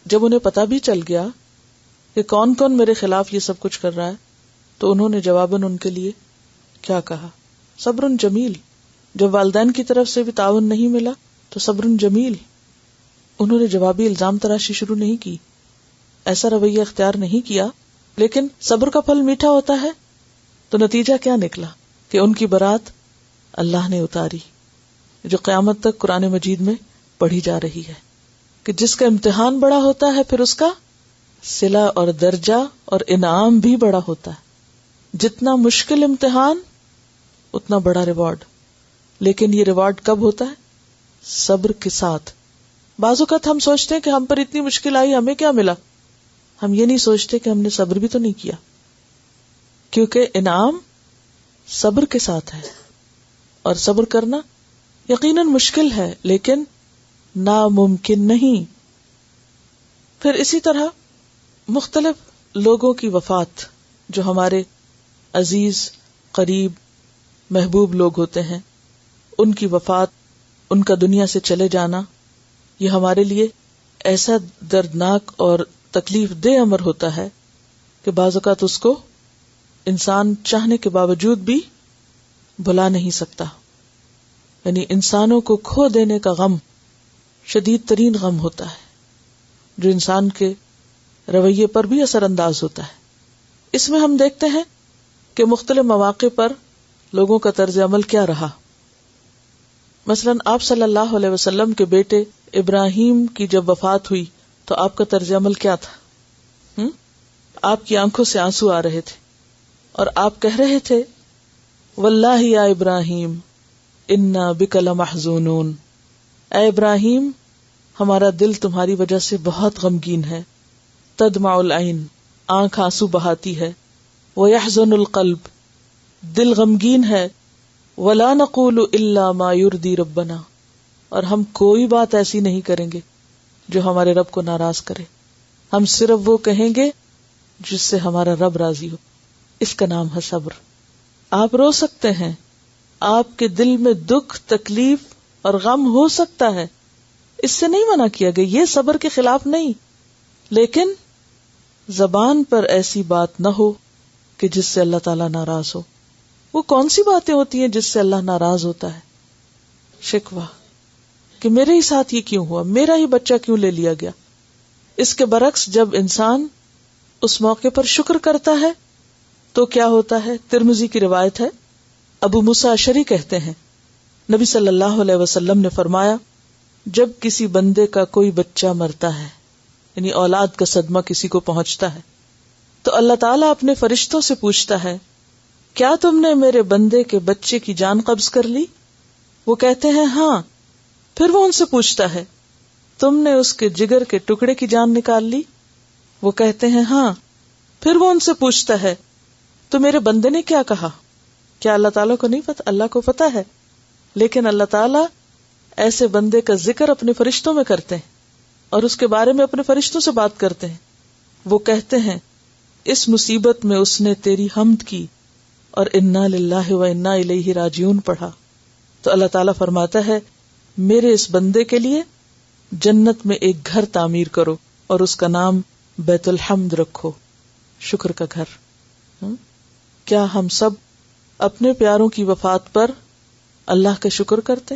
جب انہیں پتا بھی چل گیا کہ کون کون میرے خلاف یہ سب کچھ کر رہا ہے، تو انہوں نے جواباً ان کے لیے کیا کہا؟ صبر جمیل. جب والدین کی طرف سے بھی تعاون نہیں ملا تو صبر جمیل. انہوں نے جوابی الزام تراشی شروع نہیں کی، ایسا رویہ اختیار نہیں کیا. لیکن صبر کا پھل میٹھا ہوتا ہے، تو نتیجہ کیا نکلا کہ ان کی برات اللہ نے اتاری، جو قیامت تک قرآن مجید میں پڑھی جا رہی ہے، کہ جس کا امتحان بڑا ہوتا ہے پھر اس کا صلہ اور درجہ اور انعام بھی بڑا ہوتا ہے. جتنا مشکل امتحان اتنا بڑا ریوارڈ. لیکن یہ ریوارڈ کب ہوتا ہے؟ صبر کے ساتھ. بعض اوقات ہم سوچتے ہیں کہ ہم پر اتنی مشکل آئی، ہمیں کیا ملا؟ ہم یہ نہیں سوچتے کہ ہم نے صبر بھی تو نہیں کیا، کیونکہ انعام صبر کے ساتھ ہے. اور صبر کرنا یقیناً مشکل ہے لیکن ناممکن نہیں. پھر اسی طرح مختلف لوگوں کی وفات، جو ہمارے عزیز، قریب، محبوب لوگ ہوتے ہیں، ان کی وفات، ان کا دنیا سے چلے جانا، یہ ہمارے لیے ایسا دردناک اور تکلیف دہ امر ہوتا ہے کہ بعض اوقات اس کو انسان چاہنے کے باوجود بھی بھلا نہیں سکتا. یعنی انسانوں کو کھو دینے کا غم شدید ترین غم ہوتا ہے، جو انسان کے رویے پر بھی اثر انداز ہوتا ہے. اس میں ہم دیکھتے ہیں کہ مختلف مواقع پر لوگوں کا طرز عمل کیا رہا. مثلاً آپ صلی اللہ علیہ وسلم کے بیٹے ابراہیم کی جب وفات ہوئی تو آپ کا طرز عمل کیا تھا؟ آپ کی آنکھوں سے آنسو آ رہے تھے اور آپ کہہ رہے تھے واللہ یا ابراہیم انا بک لمحزونون، اے ابراہیم ہمارا دل تمہاری وجہ سے بہت غمگین ہے. تدمع العین، آنکھ آنسو بہاتی ہے. ویحزن القلب، دل غمگین ہے. ولا نقول الا ما یرضی ربنا، اور ہم کوئی بات ایسی نہیں کریں گے جو ہمارے رب کو ناراض کرے. ہم صرف وہ کہیں گے جس سے ہمارا رب راضی ہو. اس کا نام ہے صبر. آپ رو سکتے ہیں، آپ کے دل میں دکھ، تکلیف اور غم ہو سکتا ہے، اس سے نہیں منع کیا گیا، یہ صبر کے خلاف نہیں. لیکن زبان پر ایسی بات نہ ہو کہ جس سے اللہ تعالیٰ ناراض ہو. وہ کون سی باتیں ہوتی ہیں جس سے اللہ ناراض ہوتا ہے؟ شکوہ، کہ میرے ہی ساتھ یہ کیوں ہوا، میرا ہی بچہ کیوں لے لیا گیا. اس کے برعکس جب انسان اس موقع پر شکر کرتا ہے تو کیا ہوتا ہے؟ ترمذی کی روایت ہے، ابو موسیٰ اشعری کہتے ہیں نبی صلی اللہ علیہ وسلم نے فرمایا جب کسی بندے کا کوئی بچہ مرتا ہے، یعنی اولاد کا صدمہ کسی کو پہنچتا ہے، تو اللہ تعالیٰ اپنے فرشتوں سے پوچھتا ہے کیا تم نے میرے بندے کے بچے کی جان قبض کر لی؟ وہ کہتے ہیں ہاں. پھر وہ ان سے پوچھتا ہے تم نے اس کے جگر کے ٹکڑے کی جان نکال لی؟ وہ کہتے ہیں ہاں. پھر وہ ان سے پوچھتا ہے تو میرے بندے نے کیا کہا؟ کیا اللہ تعالیٰ کو نہیں پتا؟ اللہ کو پتا ہے، لیکن اللہ تعالیٰ ایسے بندے کا ذکر اپنے فرشتوں میں کرتے ہیں اور اس کے بارے میں اپنے فرشتوں سے بات کرتے ہیں. وہ کہتے ہیں اس مصیبت میں اس نے تیری حمد کی اور انا للہ و انا الیہ راجعون پڑھا. تو اللہ تعالیٰ فرماتا ہے میرے اس بندے کے لیے جنت میں ایک گھر تعمیر کرو اور اس کا نام بیت الحمد رکھو، شکر کا گھر. کیا ہم سب اپنے پیاروں کی وفات پر اللہ کا شکر کرتے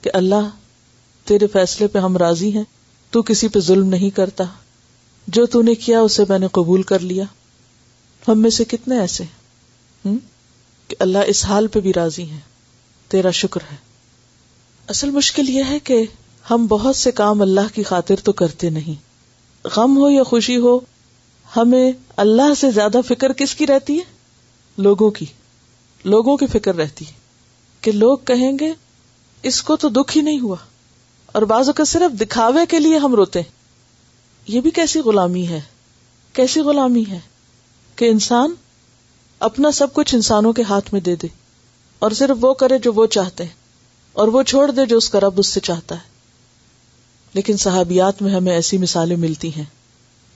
کہ اللہ تیرے فیصلے پہ ہم راضی ہیں، تو کسی پہ ظلم نہیں کرتا، جو تو نے کیا اسے میں نے قبول کر لیا. ہم میں سے کتنے ایسے کہ اللہ اس حال پہ بھی راضی ہیں، تیرا شکر ہے. اصل مشکل یہ ہے کہ ہم بہت سے کام اللہ کی خاطر تو کرتے نہیں. غم ہو یا خوشی ہو، ہمیں اللہ سے زیادہ فکر کس کی رہتی ہے؟ لوگوں کی فکر رہتی ہے کہ لوگ کہیں گے اس کو تو دکھ ہی نہیں ہوا، اور بعض اوقات صرف دکھاوے کے لیے ہم روتے. یہ بھی کیسی غلامی ہے کہ انسان اپنا سب کچھ انسانوں کے ہاتھ میں دے دے اور صرف وہ کرے جو وہ چاہتے ہیں اور وہ چھوڑ دے جو اس کا رب اس سے چاہتا ہے. لیکن صحابیات میں ہمیں ایسی مثالیں ملتی ہیں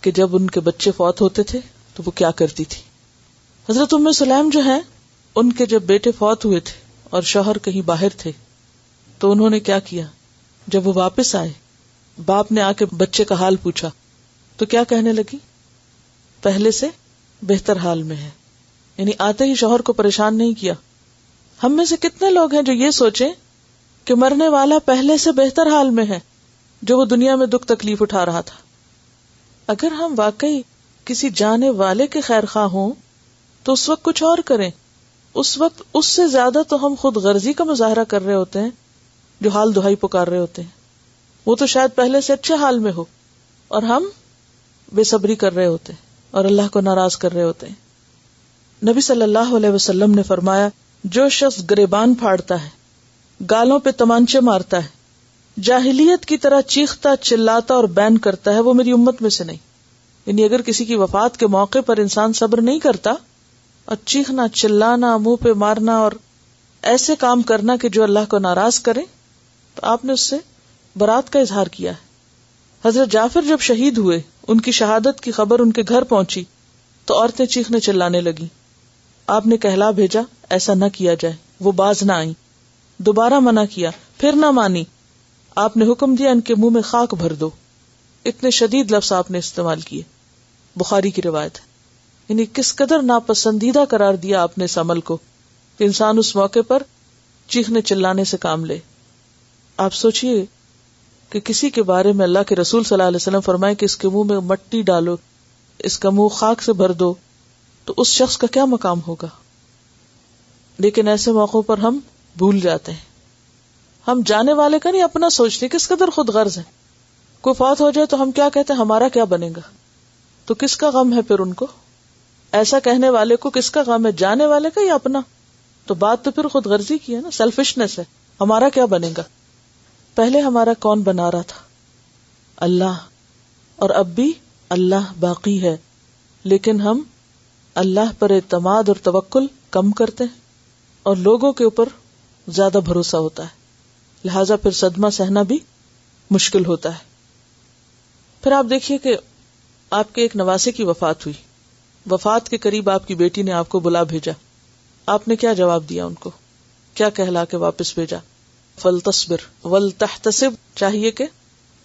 کہ جب ان کے بچے فوت ہوتے تھے تو وہ کیا کرتی تھی. حضرت ام سلیم جو ہے، ان کے جب بیٹے فوت ہوئے تھے اور شوہر کہیں باہر تھے تو انہوں نے کیا کیا، جب وہ واپس آئے باپ نے آ کے بچے کا حال پوچھا تو کیا کہنے لگی؟ پہلے سے بہتر حال میں ہے. یعنی آتے ہی شوہر کو پریشان نہیں کیا. ہم میں سے کتنے لوگ ہیں جو یہ سوچیں کہ مرنے والا پہلے سے بہتر حال میں ہے جو وہ دنیا میں دکھ تکلیف اٹھا رہا تھا. اگر ہم واقعی کسی جانے والے کے خیر خواہ ہوں تو اس وقت کچھ اور کریں. اس وقت اس سے زیادہ تو ہم خود غرضی کا مظاہرہ کر رہے ہوتے ہیں جو حال دہائی پکار رہے ہوتے ہیں. وہ تو شاید پہلے سے اچھے حال میں ہو اور ہم بے صبری کر رہے ہوتے ہیں اور اللہ کو ناراض کر رہے ہوتے ہیں. نبی صلی اللہ علیہ وسلم نے فرمایا، جو شخص گریبان پھاڑتا ہے، گالوں پہ تمانچے مارتا ہے، جاہلیت کی طرح چیختا چلاتا اور بین کرتا ہے، وہ میری امت میں سے نہیں. یعنی اگر کسی کی وفات کے موقع پر انسان صبر نہیں کرتا اور چیخنا چلانا، منہ پہ مارنا اور ایسے کام کرنا کہ جو اللہ کو ناراض کرے، تو آپ نے اس سے برات کا اظہار کیا ہے. حضرت جعفر جب شہید ہوئے، ان کی شہادت کی خبر ان کے گھر پہنچی تو عورتیں چیخنے چلانے لگیں. آپ نے کہلا بھیجا ایسا نہ کیا جائے. وہ باز نہ آئیں، دوبارہ منع کیا، پھر نہ مانی. آپ نے حکم دیا ان کے منہ میں خاک بھر دو. اتنے شدید لفظ آپ نے استعمال کیے. بخاری کی روایت ہے. یعنی کس قدر ناپسندیدہ قرار دیا آپ نے اس عمل کو کہ انسان اس موقع پر چیخنے چلانے سے کام لے. آپ سوچئے کہ کسی کے بارے میں اللہ کے رسول صلی اللہ علیہ وسلم فرمائے کہ اس کے منہ میں مٹی ڈالو، اس کا منہ خاک سے بھر دو، تو اس شخص کا کیا مقام ہوگا. لیکن ایسے موقعوں پر ہم بھول جاتے ہیں. ہم جانے والے کا نہیں اپنا سوچتے، کس قدر خود غرض ہے. کوئی فوت ہو جائے تو ہم کیا کہتے ہیں، ہمارا کیا بنے گا. تو کس کا غم ہے پھر ان کو؟ ایسا کہنے والے کو کس کا غم ہے، جانے والے کا یا اپنا؟ تو بات تو پھر خود غرضی کی ہے نا، سیلفشنس ہے. ہمارا کیا بنے گا. پہلے ہمارا کون بنا رہا تھا؟ اللہ. اور اب بھی اللہ باقی ہے، لیکن ہم اللہ پر اعتماد اور توکل کم کرتے ہیں اور لوگوں کے اوپر زیادہ بھروسہ ہوتا ہے. لہذا پھر صدمہ سہنا بھی مشکل ہوتا ہے. پھر آپ دیکھیے کہ آپ کے ایک نواسے کی وفات ہوئی. وفات کے قریب آپ کی بیٹی نے آپ کو بلا بھیجا. آپ نے کیا جواب دیا ان کو؟ کیا کہلا کے واپس بھیجا؟ فَلْتَصْبِرْ وَلْتَحْتَسِبْ. چاہیے کہ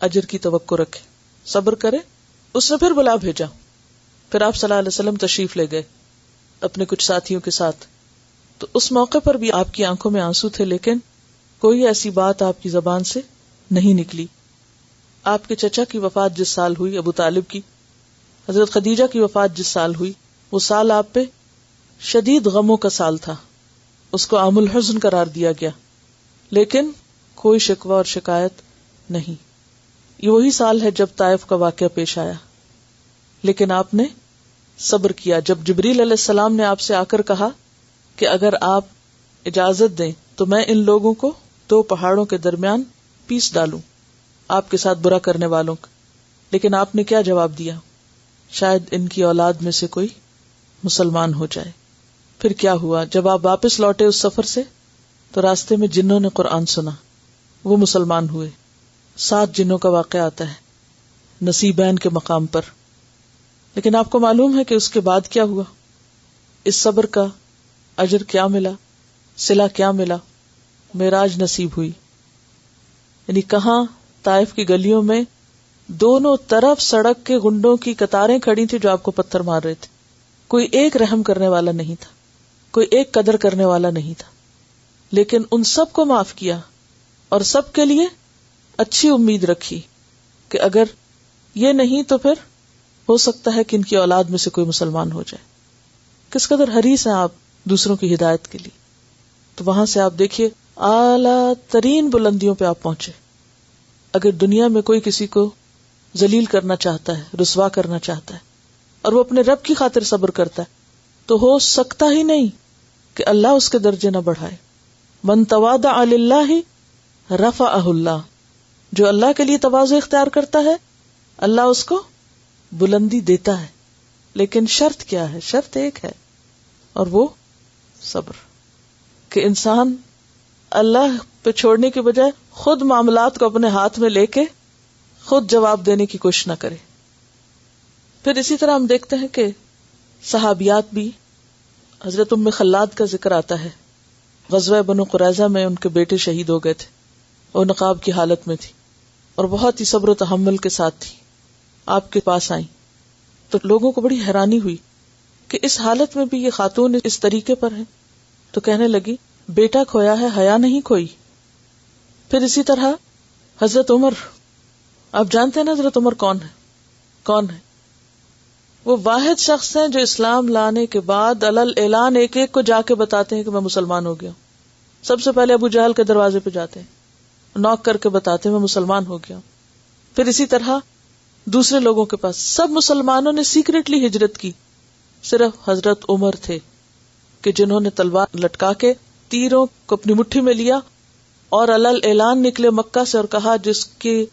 اجر کی توقع رکھے، صبر کرے. اس نے پھر بلا بھیجا. پھر آپ صلی اللہ علیہ وسلم تشریف لے گئے اپنے کچھ ساتھیوں کے ساتھ. تو اس موقع پر بھی آپ کی آنکھوں میں آنسو تھے، لیکن کوئی ایسی بات آپ کی زبان سے نہیں نکلی. آپ کے چچا کی وفات جس سال ہوئی، ابو طالب کی، حضرت خدیجہ کی وفات جس سال ہوئی، وہ سال آپ پہ شدید غموں کا سال تھا. اس کو عام الحزن قرار دیا گیا، لیکن کوئی شکوہ اور شکایت نہیں. یہ وہی سال ہے جب طائف کا واقعہ پیش آیا، لیکن آپ نے صبر کیا. جب جبریل علیہ السلام نے آپ سے آ کر کہا کہ اگر آپ اجازت دیں تو میں ان لوگوں کو 2 پہاڑوں کے درمیان پیس ڈالوں، آپ کے ساتھ برا کرنے والوں کا، لیکن آپ نے کیا جواب دیا؟ شاید ان کی اولاد میں سے کوئی مسلمان ہو جائے. پھر کیا ہوا؟ جب آپ واپس لوٹے اس سفر سے تو راستے میں جنوں نے قرآن سنا، وہ مسلمان ہوئے. 7 جنوں کا واقعہ آتا ہے نصیبین کے مقام پر. لیکن آپ کو معلوم ہے کہ اس کے بعد کیا ہوا؟ اس صبر کا اجر کیا ملا، صلہ کیا ملا؟ معراج نصیب ہوئی. یعنی کہاں؟ طائف کی گلیوں میں دونوں طرف سڑک کے گنڈوں کی قطاریں کھڑی تھی جو آپ کو پتھر مار رہے تھے. کوئی ایک رحم کرنے والا نہیں تھا، کوئی ایک قدر کرنے والا نہیں تھا، لیکن ان سب کو معاف کیا اور سب کے لیے اچھی امید رکھی کہ اگر یہ نہیں تو پھر ہو سکتا ہے کہ ان کی اولاد میں سے کوئی مسلمان ہو جائے. کس قدر حریص ہیں آپ دوسروں کی ہدایت کے لیے. تو وہاں سے آپ دیکھیے اعلیٰ ترین بلندیوں پہ آپ پہنچے. اگر دنیا میں کوئی کسی کو ذلیل کرنا چاہتا ہے، رسوا کرنا چاہتا ہے، اور وہ اپنے رب کی خاطر صبر کرتا ہے، تو ہو سکتا ہی نہیں کہ اللہ اس کے درجے نہ بڑھائے. من تواضع للہ رفعہ اللہ، جو اللہ کے لیے تواضع اختیار کرتا ہے اللہ اس کو بلندی دیتا ہے. لیکن شرط کیا ہے؟ شرط ایک ہے، اور وہ صبر. کہ انسان اللہ پہ چھوڑنے کے بجائے خود معاملات کو اپنے ہاتھ میں لے کے خود جواب دینے کی کوشش نہ کرے. پھر اسی طرح ہم دیکھتے ہیں کہ صحابیات بھی، حضرت ام خلاد کا ذکر آتا ہے، غزوہ بنو قریظہ میں ان کے بیٹے شہید ہو گئے تھے، وہ نقاب کی حالت میں تھی اور بہت ہی صبر و تحمل کے ساتھ تھی. آپ کے پاس آئیں تو لوگوں کو بڑی حیرانی ہوئی کہ اس حالت میں بھی یہ خاتون اس طریقے پر ہے. تو کہنے لگی بیٹا کھویا ہے، حیا نہیں کھوئی. پھر اسی طرح حضرت عمر، آپ جانتے ہیں نا حضرت عمر کون ہے؟ وہ واحد شخص ہیں جو اسلام لانے کے بعد علل اعلان ایک ایک کو جا کے بتاتے ہیں کہ میں مسلمان ہو گیا ہوں. سب سے پہلے ابو جہل کے دروازے پہ جاتے ہیں، نوک کر کے بتاتے ہیں میں مسلمان ہو گیا ہوں. پھر اسی طرح دوسرے لوگوں کے پاس، سب مسلمانوں نے سیکریٹلی ہجرت کی، صرف حضرت عمر تھے کہ جنہوں نے تلوار لٹکا کے تیروں کو اپنی مٹھی میں لیا اور علل اعلان نکلے مکہ سے اور کہا جس کی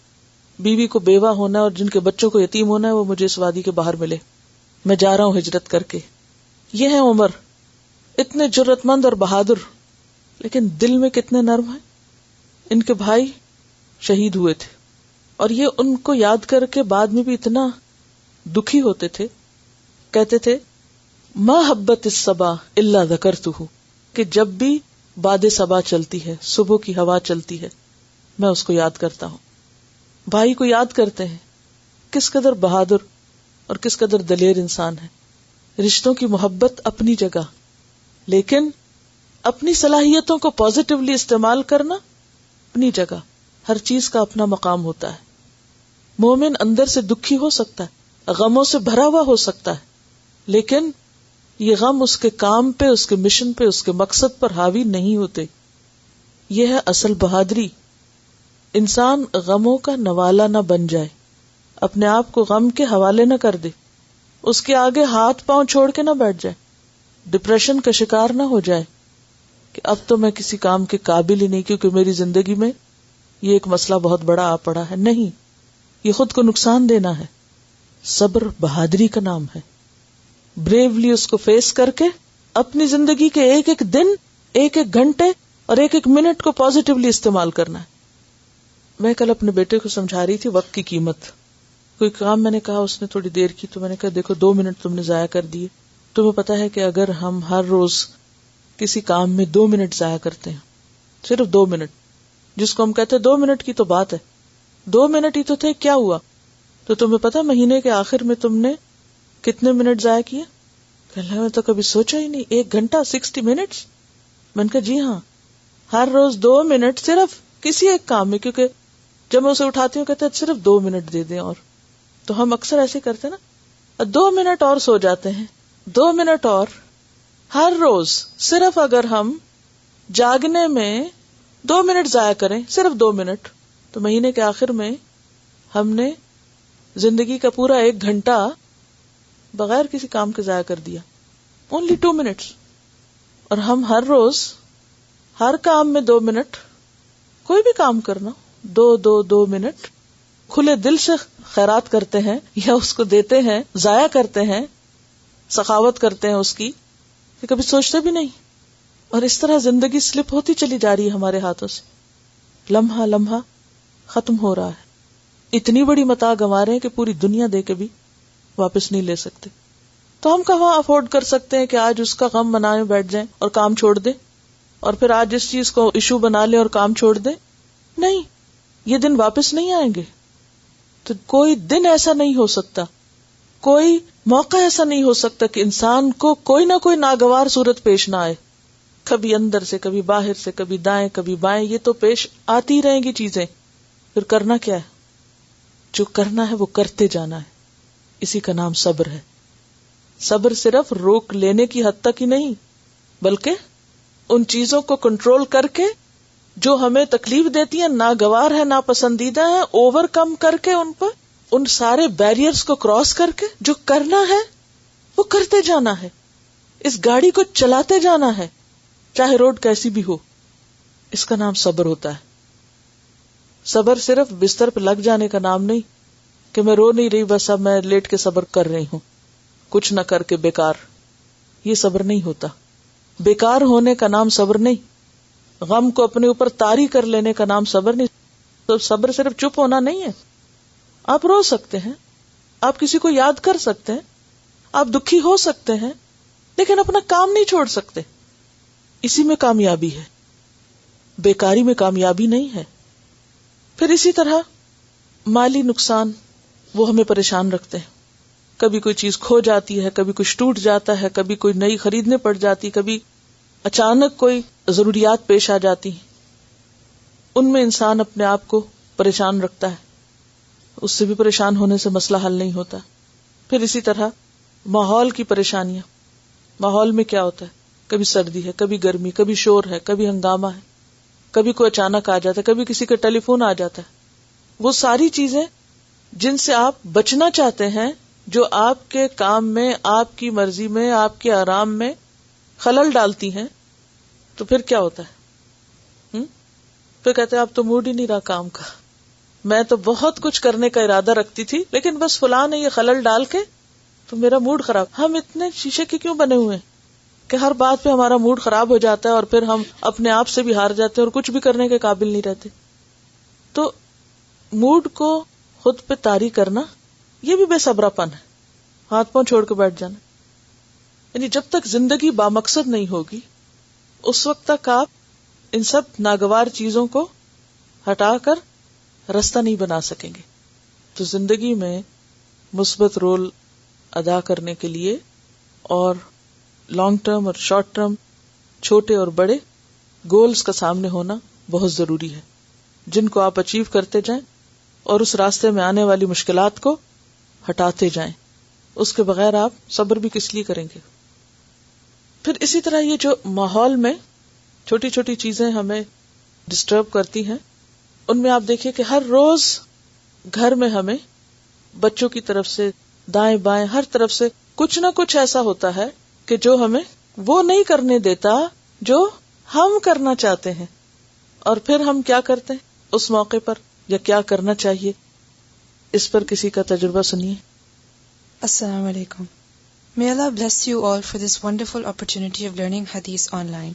بیوی کو بیوہ ہونا ہے اور جن کے بچوں کو یتیم ہونا ہے وہ مجھے اس وادی کے باہر ملے، میں جا رہا ہوں ہجرت کر کے. یہ ہیں عمر، اتنے جرت مند اور بہادر، لیکن دل میں کتنے نرم ہیں. ان کے بھائی شہید ہوئے تھے اور یہ ان کو یاد کر کے بعد میں بھی اتنا دکھی ہوتے تھے. کہتے تھے ما حبت الصبا الا ذکرتہ، کہ جب بھی باد صبا چلتی ہے، صبح کی ہوا چلتی ہے، میں اس کو یاد کرتا ہوں. بھائی کو یاد کرتے ہیں. کس قدر بہادر اور کس قدر دلیر انسان ہے. رشتوں کی محبت اپنی جگہ، لیکن اپنی صلاحیتوں کو پازیٹیولی استعمال کرنا اپنی جگہ. ہر چیز کا اپنا مقام ہوتا ہے. مومن اندر سے دکھی ہو سکتا ہے، غموں سے بھرا ہوا ہو سکتا ہے، لیکن یہ غم اس کے کام پہ، اس کے مشن پہ، اس کے مقصد پر حاوی نہیں ہوتے. یہ ہے اصل بہادری. انسان غموں کا نوالا نہ بن جائے، اپنے آپ کو غم کے حوالے نہ کر دے، اس کے آگے ہاتھ پاؤں چھوڑ کے نہ بیٹھ جائے، ڈپریشن کا شکار نہ ہو جائے کہ اب تو میں کسی کام کے قابل ہی نہیں کیونکہ میری زندگی میں یہ ایک مسئلہ بہت بڑا آ پڑا ہے. نہیں، یہ خود کو نقصان دینا ہے. صبر بہادری کا نام ہے. بریولی اس کو فیس کر کے اپنی زندگی کے ایک ایک دن، ایک ایک گھنٹے اور ایک ایک منٹ کو پازیٹیولی استعمال کرنا ہے. میں کل اپنے بیٹے کو سمجھا رہی تھی وقت کی قیمت. کوئی کام میں نے کہا، اس نے تھوڑی دیر کی، تو میں نے کہا دیکھو 2 منٹ تم نے ضائع کر دیے. تمہیں پتا ہے کہ اگر ہم ہر روز کسی کام میں 2 منٹ ضائع کرتے ہیں، صرف 2 منٹ، جس کو ہم کہتے ہیں 2 منٹ کی تو بات ہے، 2 منٹ ہی تو تھے، کیا ہوا؟ تو تمہیں پتا مہینے کے آخر میں تم نے کتنے منٹ ضائع کیے؟ کہنا میں تو کبھی سوچا ہی نہیں. 1 گھنٹہ 60 منٹس. میں نے کہا جی ہاں، ہر روز 2 منٹ صرف کسی ایک کام میں. کیونکہ جب میں اسے اٹھاتی ہوں کہتے ہیں صرف 2 منٹ دے دیں، اور تو ہم اکثر ایسے کرتے نا، 2 منٹ اور سو جاتے ہیں. 2 منٹ اور ہر روز، صرف اگر ہم جاگنے میں 2 منٹ ضائع کریں، صرف 2 منٹ، تو مہینے کے آخر میں ہم نے زندگی کا پورا 1 گھنٹہ بغیر کسی کام کے ضائع کر دیا. Only 2 minutes. اور ہم ہر روز ہر کام میں 2 منٹ، کوئی بھی کام کرنا، 2 منٹ کھلے دل سے خیرات کرتے ہیں یا اس کو دیتے ہیں، ضائع کرتے ہیں، سخاوت کرتے ہیں اس کی، کہ کبھی سوچتے بھی نہیں. اور اس طرح زندگی سلپ ہوتی چلی جا رہی ہے ہمارے ہاتھوں سے، لمحہ لمحہ ختم ہو رہا ہے. اتنی بڑی متاع گنوا رہے ہیں کہ پوری دنیا دے کے بھی واپس نہیں لے سکتے. تو ہم کہاں افورڈ کر سکتے ہیں کہ آج اس کا غم منانے بیٹھ جائیں اور کام چھوڑ دیں، اور پھر آج اس چیز کو ایشو بنا لیں اور کام چھوڑ دیں؟ نہیں، یہ دن واپس نہیں آئیں گے. تو کوئی دن ایسا نہیں ہو سکتا، کوئی موقع ایسا نہیں ہو سکتا کہ انسان کو کوئی نہ کوئی ناگوار صورت پیش نہ آئے. کبھی اندر سے، کبھی باہر سے، کبھی دائیں کبھی بائیں، یہ تو پیش آتی رہیں گی چیزیں. پھر کرنا کیا ہے؟ جو کرنا ہے وہ کرتے جانا ہے. اسی کا نام صبر ہے. صبر صرف روک لینے کی حد تک ہی نہیں، بلکہ ان چیزوں کو کنٹرول کر کے جو ہمیں تکلیف دیتی ہیں، ناگوار ہے، ناپسندیدہ ہے، اوور کم کر کے ان پر، ان سارے بیریئرز کو کراس کر کے جو کرنا ہے وہ کرتے جانا ہے. اس گاڑی کو چلاتے جانا ہے چاہے روڈ کیسی بھی ہو. اس کا نام صبر ہوتا ہے. صبر صرف بستر پہ لگ جانے کا نام نہیں کہ میں رو نہیں رہی، بس اب میں لیٹ کے صبر کر رہی ہوں کچھ نہ کر کے بیکار. یہ صبر نہیں ہوتا. بیکار ہونے کا نام صبر نہیں. غم کو اپنے اوپر طاری کر لینے کا نام صبر نہیں. تو صبر صرف چپ ہونا نہیں ہے. آپ رو سکتے ہیں، آپ کسی کو یاد کر سکتے ہیں، آپ دکھی ہو سکتے ہیں، لیکن اپنا کام نہیں چھوڑ سکتے. اسی میں کامیابی ہے، بیکاری میں کامیابی نہیں ہے. پھر اسی طرح مالی نقصان وہ ہمیں پریشان رکھتے ہیں. کبھی کوئی چیز کھو جاتی ہے، کبھی کچھ ٹوٹ جاتا ہے، کبھی کوئی نئی خریدنے پڑ جاتی، کبھی اچانک کوئی ضروریات پیش آ جاتی. ان میں انسان اپنے آپ کو پریشان رکھتا ہے. اس سے بھی پریشان ہونے سے مسئلہ حل نہیں ہوتا. پھر اسی طرح ماحول کی پریشانیاں. ماحول میں کیا ہوتا ہے؟ کبھی سردی ہے، کبھی گرمی، کبھی شور ہے، کبھی ہنگامہ ہے، کبھی کوئی اچانک آ جاتا ہے، کبھی کسی کا ٹیلی فون آ جاتا ہے. وہ ساری چیزیں جن سے آپ بچنا چاہتے ہیں، جو آپ کے کام میں، آپ کی مرضی میں، آپ کے آرام میں خلل ڈالتی ہیں، تو پھر کیا ہوتا ہے؟ پھر کہتے ہیں اب تو موڈ ہی نہیں رہا کام کا، میں تو بہت کچھ کرنے کا ارادہ رکھتی تھی لیکن بس فلاں نے یہ خلل ڈال کے تو میرا موڈ خراب. ہم اتنے شیشے کے کیوں بنے ہوئے ہیں کہ ہر بات پہ ہمارا موڈ خراب ہو جاتا ہے اور پھر ہم اپنے آپ سے بھی ہار جاتے ہیں اور کچھ بھی کرنے کے قابل نہیں رہتے. تو موڈ کو خود پہ طاری کرنا یہ بھی بے صبرا پن ہے، ہاتھ پاؤں چھوڑ کے بیٹھ جانا. یعنی جب تک زندگی بامقصد نہیں ہوگی اس وقت تک آپ ان سب ناگوار چیزوں کو ہٹا کر راستہ نہیں بنا سکیں گے. تو زندگی میں مثبت رول ادا کرنے کے لیے اور لانگ ٹرم اور شارٹ ٹرم، چھوٹے اور بڑے گولز کا سامنے ہونا بہت ضروری ہے، جن کو آپ اچیو کرتے جائیں اور اس راستے میں آنے والی مشکلات کو ہٹاتے جائیں. اس کے بغیر آپ صبر بھی کس لیے کریں گے؟ پھر اسی طرح یہ جو ماحول میں چھوٹی چھوٹی چیزیں ہمیں ڈسٹرب کرتی ہیں، ان میں آپ دیکھیے کہ ہر روز گھر میں ہمیں بچوں کی طرف سے، دائیں بائیں، ہر طرف سے کچھ نہ کچھ ایسا ہوتا ہے کہ جو ہمیں وہ نہیں کرنے دیتا جو ہم کرنا چاہتے ہیں. اور پھر ہم کیا کرتے ہیں اس موقع پر، یا کیا کرنا چاہیے؟ اس پر کسی کا تجربہ سنیے. Assalamu alaikum. May Allah bless you all for this wonderful opportunity of learning Hadith online.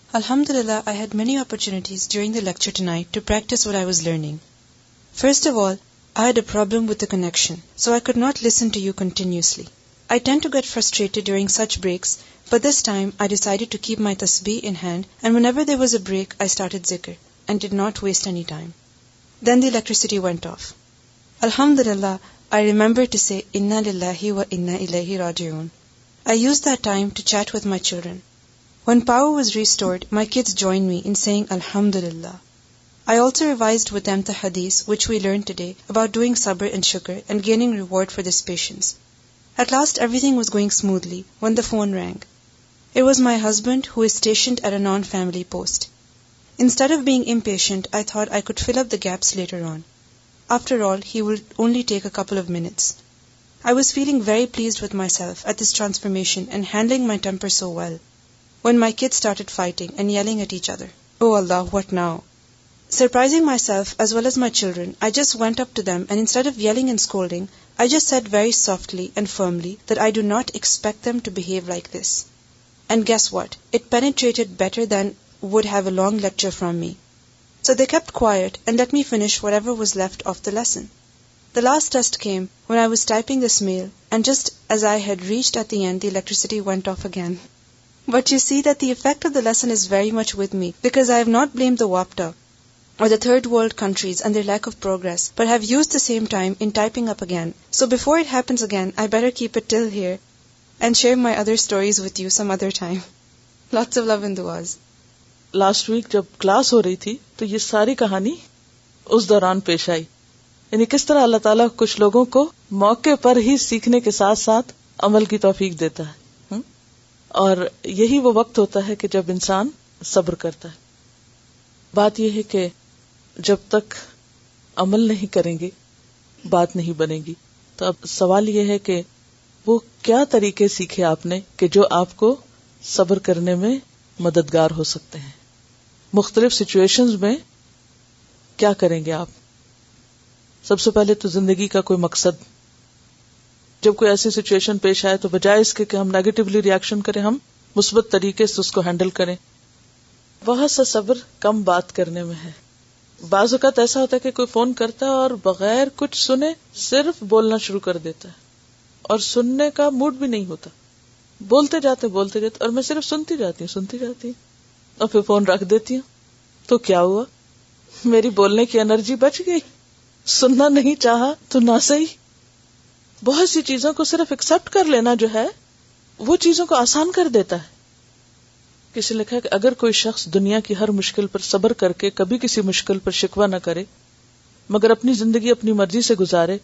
Alhamdulillah, I had many opportunities during the lecture tonight to practice what I was learning. First of all, I had a problem with the connection, so I could not listen to you continuously. I tend to get frustrated during such breaks, but this time I decided to keep my tasbih in hand, and whenever there was a break, I started zikr and did not waste any time. Then the electricity went off. Alhamdulillah, I remembered to say Inna lillahi wa inna ilayhi raji'un. I used that time to chat with my children. When power was restored, my kids joined me in saying Alhamdulillah. I also revised with them the hadith which we learned today about doing sabr and shukr and gaining reward for this patience. At last everything was going smoothly when the phone rang. It was my husband, who is stationed at a non-family post. Instead of being impatient, I thought I could fill up the gaps later on. After all, he will only take a couple of minutes. I was feeling very pleased with myself at this transformation and handling my temper so well, when my kids started fighting and yelling at each other. Oh Allah, what now? Surprising myself as well as my children, I just went up to them and instead of yelling and scolding, I just said very softly and firmly that I do not expect them to behave like this. And guess what? It penetrated better than would have a long lecture from me. So they kept quiet and let me finish whatever was left of the lesson. The last test came when I was typing this mail, and just as I had reached at the end, the electricity went off again. But you see that the effect of the lesson is very much with me, because I have not blamed the WAPTA or the third world countries and their lack of progress, but have used the same time in typing up again. So before it happens again, I better keep it till here and share my other stories with you some other time. Lots of love and duas. Last week جب class ہو رہی تھی تو یہ ساری کہانی اس دوران پیش آئی. یعنی کس طرح اللہ تعالیٰ کچھ لوگوں کو موقع پر ہی سیکھنے کے ساتھ ساتھ عمل کی توفیق دیتا ہے. اور یہی وہ وقت ہوتا ہے کہ جب انسان صبر کرتا ہے. بات یہ ہے کہ جب تک عمل نہیں کریں گے بات نہیں بنے گی. تو اب سوال یہ ہے کہ وہ کیا طریقے سیکھے آپ نے کہ جو آپ کو صبر کرنے میں مددگار ہو سکتے ہیں. مختلف سچویشنز میں کیا کریں گے آپ؟ سب سے پہلے تو زندگی کا کوئی مقصد. جب کوئی ایسی سچویشن پیش آئے تو بجائے اس کے کہ ہم نیگیٹولی ریاکشن کریں، ہم مثبت طریقے سے اس کو ہینڈل کریں. بہت سا صبر کم بات کرنے میں ہے. بعض اوقات ایسا ہوتا ہے کہ کوئی فون کرتا ہے اور بغیر کچھ سنے صرف بولنا شروع کر دیتا ہے اور سننے کا موڈ بھی نہیں ہوتا. بولتے جاتے اور میں صرف سنتی جاتی ہوں اور پھر فون رکھ دیتی ہوں. تو کیا ہوا؟ میری بولنے کی انرجی بچ گئی. سننا نہیں چاہا تو نہ صحیح. بہت سی چیزوں کو صرف ایکسپٹ کر لینا جو ہے وہ چیزوں کو آسان کر دیتا ہے. کسی نے لکھا کہ اگر کوئی شخص دنیا کی ہر مشکل پر صبر کر کے کبھی کسی مشکل پر شکوہ نہ کرے مگر اپنی زندگی اپنی مرضی سے گزارے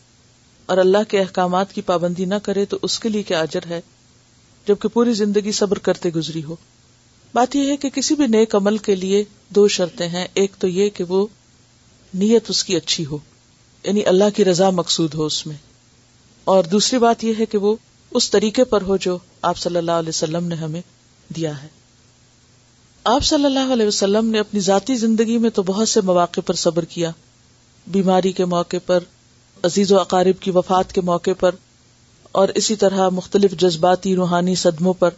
اور اللہ کے احکامات کی پابندی نہ کرے تو اس کے لیے کیا اجر ہے جبکہ پوری زندگی صبر کرتے گزری ہو. بات یہ ہے کہ کسی بھی نیک عمل کے لیے دو شرطیں ہیں. ایک تو یہ کہ وہ نیت اس کی اچھی ہو، یعنی اللہ کی رضا مقصود ہو اس میں، اور دوسری بات یہ ہے کہ وہ اس طریقے پر ہو جو آپ صلی اللہ علیہ وسلم نے ہمیں دیا ہے. آپ صلی اللہ علیہ وسلم نے اپنی ذاتی زندگی میں تو بہت سے مواقع پر صبر کیا، بیماری کے موقع پر، عزیز و اقارب کی وفات کے موقع پر، اور اسی طرح مختلف جذباتی روحانی صدموں پر.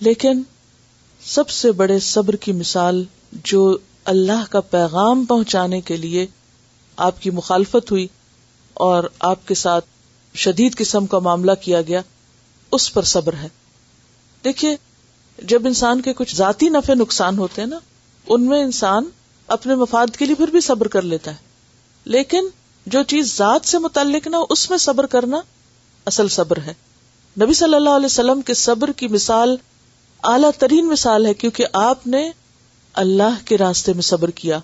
لیکن سب سے بڑے صبر کی مثال جو اللہ کا پیغام پہنچانے کے لیے آپ کی مخالفت ہوئی اور آپ کے ساتھ شدید قسم کا معاملہ کیا گیا، اس پر صبر ہے. دیکھیے، جب انسان کے کچھ ذاتی نفع نقصان ہوتے ہیں نا، ان میں انسان اپنے مفاد کے لیے پھر بھی صبر کر لیتا ہے، لیکن جو چیز ذات سے متعلق نہ ہو اس میں صبر کرنا اصل صبر ہے. نبی صلی اللہ علیہ وسلم کے صبر کی مثال اعلیٰ ترین مثال ہے، کیونکہ آپ نے اللہ کے راستے میں صبر کیا.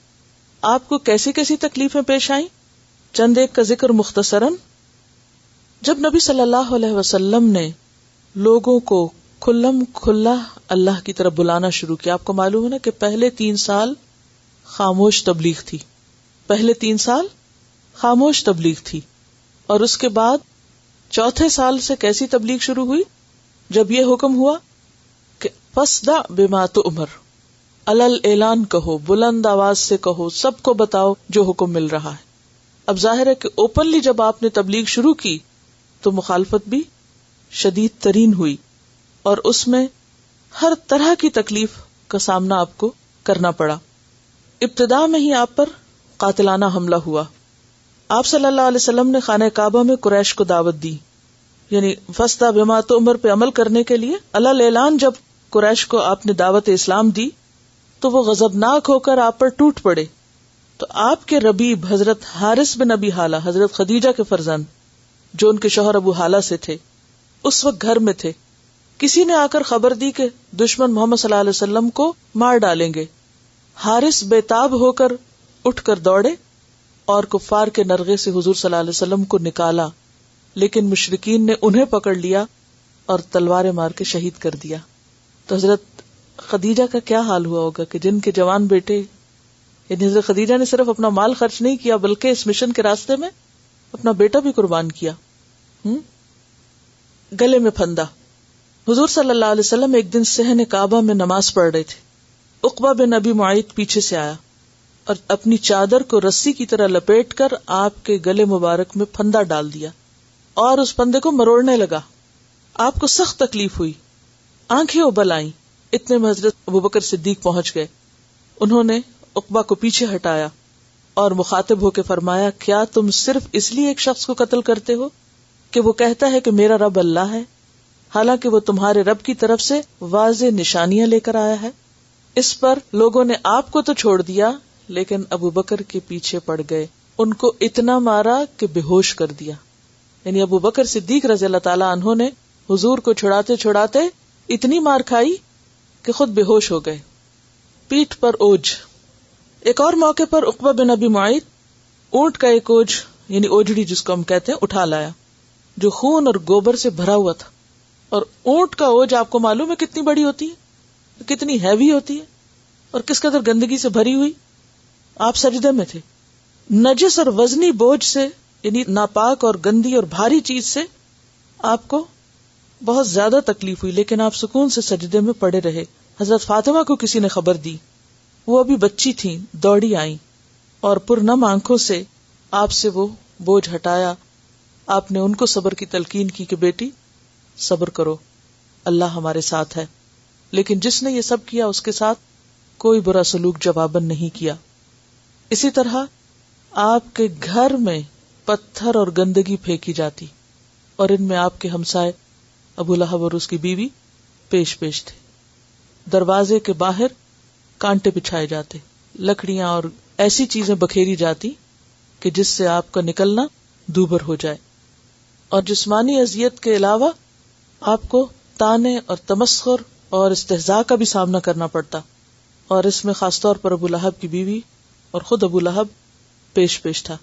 آپ کو کیسی کیسی تکلیفیں پیش آئیں، چند ایک کا ذکر مختصراً. جب نبی صلی اللہ علیہ وسلم نے لوگوں کو کھلم کھلا اللہ کی طرف بلانا شروع کیا، آپ کو معلوم ہے نا کہ پہلے 3 سال خاموش تبلیغ تھی، خاموش تبلیغ تھی، اور اس کے بعد 4تھے سال سے کیسی تبلیغ شروع ہوئی؟ جب یہ حکم ہوا کہ فَاصْدَعْ بِمَا تُؤْمَرُ، علل اعلان کہو، بلند آواز سے کہو، سب کو بتاؤ جو حکم مل رہا ہے. اب ظاہر ہے کہ اوپنلی جب آپ نے تبلیغ شروع کی تو مخالفت بھی شدید ترین ہوئی، اور اس میں ہر طرح کی تکلیف کا سامنا آپ کو کرنا پڑا. ابتدا میں ہی آپ پر قاتلانہ حملہ ہوا. آپ صلی اللہ علیہ وسلم نے خانہ کعبہ میں قریش کو دعوت دی، یعنی فَاصْدَعْ بِمَا تُؤْمَرُ پہ عمل کرنے کے لیے علل اعلان جب قریش کو آپ نے دعوت اسلام دی تو وہ غضبناک ہو کر آپ پر ٹوٹ پڑے. تو آپ کے ربیب حضرت حارث بن ابی حالہ، حضرت خدیجہ کے فرزند جو ان کے شوہر ابو حالہ سے تھے، اس وقت گھر میں تھے. کسی نے آ کر خبر دی کہ دشمن محمد صلی اللہ علیہ وسلم کو مار ڈالیں گے. حارث بے تاب ہو کر اٹھ کر دوڑے اور کفار کے نرغے سے حضور صلی اللہ علیہ وسلم کو نکالا، لیکن مشرکین نے انہیں پکڑ لیا اور تلواریں مار کے شہید کر دیا. تو حضرت خدیجہ کا کیا حال ہوا ہوگا کہ جن کے جوان بیٹے، یعنی حضرت خدیجہ نے صرف اپنا مال خرچ نہیں کیا بلکہ اس مشن کے راستے میں اپنا بیٹا بھی قربان کیا. گلے میں پھندا. حضور صلی اللہ علیہ وسلم ایک دن صحن کعبہ میں نماز پڑھ رہے تھے. عقبہ بن ابی معیط پیچھے سے آیا اور اپنی چادر کو رسی کی طرح لپیٹ کر آپ کے گلے مبارک میں پھندا ڈال دیا اور اس پھندے کو مروڑنے لگا. آپ کو سخت تکلیف ہوئی، آنکھیں ابل آئیں. اتنے میں حضرت ابوبکر صدیق پہنچ گئے. انہوں نے عقبہ کو پیچھے ہٹایا اور مخاطب ہو کے فرمایا، کیا تم صرف اس لیے ایک شخص کو قتل کرتے ہو کہ وہ کہتا ہے کہ میرا رب اللہ ہے، حالانکہ وہ تمہارے رب کی طرف سے واضح نشانیاں لے کر آیا ہے؟ اس پر لوگوں نے آپ کو تو چھوڑ دیا لیکن ابوبکر کے پیچھے پڑ گئے. ان کو اتنا مارا کہ بے ہوش کر دیا. یعنی ابوبکر صدیق رضی اللہ تعالیٰ عنہ نے حضور کو چھڑاتے چھڑاتے اتنی مار کھائی کہ خود بے ہوش ہو گئے. پیٹھ پر اوجھ. ایک اور موقع پر عقبہ بن ابی معیط اونٹ کا ایک اوج یعنی اوجڑی جس کو ہم کہتے ہیں اٹھا لایا جو خون اور گوبر سے بھرا ہوا تھا. اور اونٹ کا اوج آپ کو معلوم ہے کتنی بڑی ہوتی ہے, کتنی ہیوی ہوتی ہے اور کس قدر گندگی سے بھری ہوئی. آپ سجدے میں تھے. نجس اور وزنی بوجھ سے یعنی ناپاک اور گندی اور بھاری چیز سے آپ کو بہت زیادہ تکلیف ہوئی, لیکن آپ سکون سے سجدے میں پڑے رہے. حضرت فاطمہ کو کسی نے خبر دی, وہ ابھی بچی تھیں, دوڑی آئیں اور پرنم آنکھوں سے آپ سے وہ بوجھ ہٹایا. آپ نے ان کو صبر کی تلقین کی کہ بیٹی صبر کرو, اللہ ہمارے ساتھ ہے. لیکن جس نے یہ سب کیا اس کے ساتھ کوئی برا سلوک جواباً نہیں کیا. اسی طرح آپ کے گھر میں پتھر اور گندگی پھینکی جاتی اور ان میں آپ کے ہمسائے ابو لہب اور اس کی بیوی پیش پیش تھے. دروازے کے باہر کانٹے بچھائے جاتے, لکڑیاں اور ایسی چیزیں بکھیری جاتی کہ جس سے آپ کا نکلنا دوبر ہو جائے. اور جسمانی اذیت کے علاوہ آپ کو طعنے اور تمسخر اور استہزاء کا بھی سامنا کرنا پڑتا, اور اس میں خاص طور پر ابو لہب کی بیوی اور خود ابو لہب پیش پیش تھا.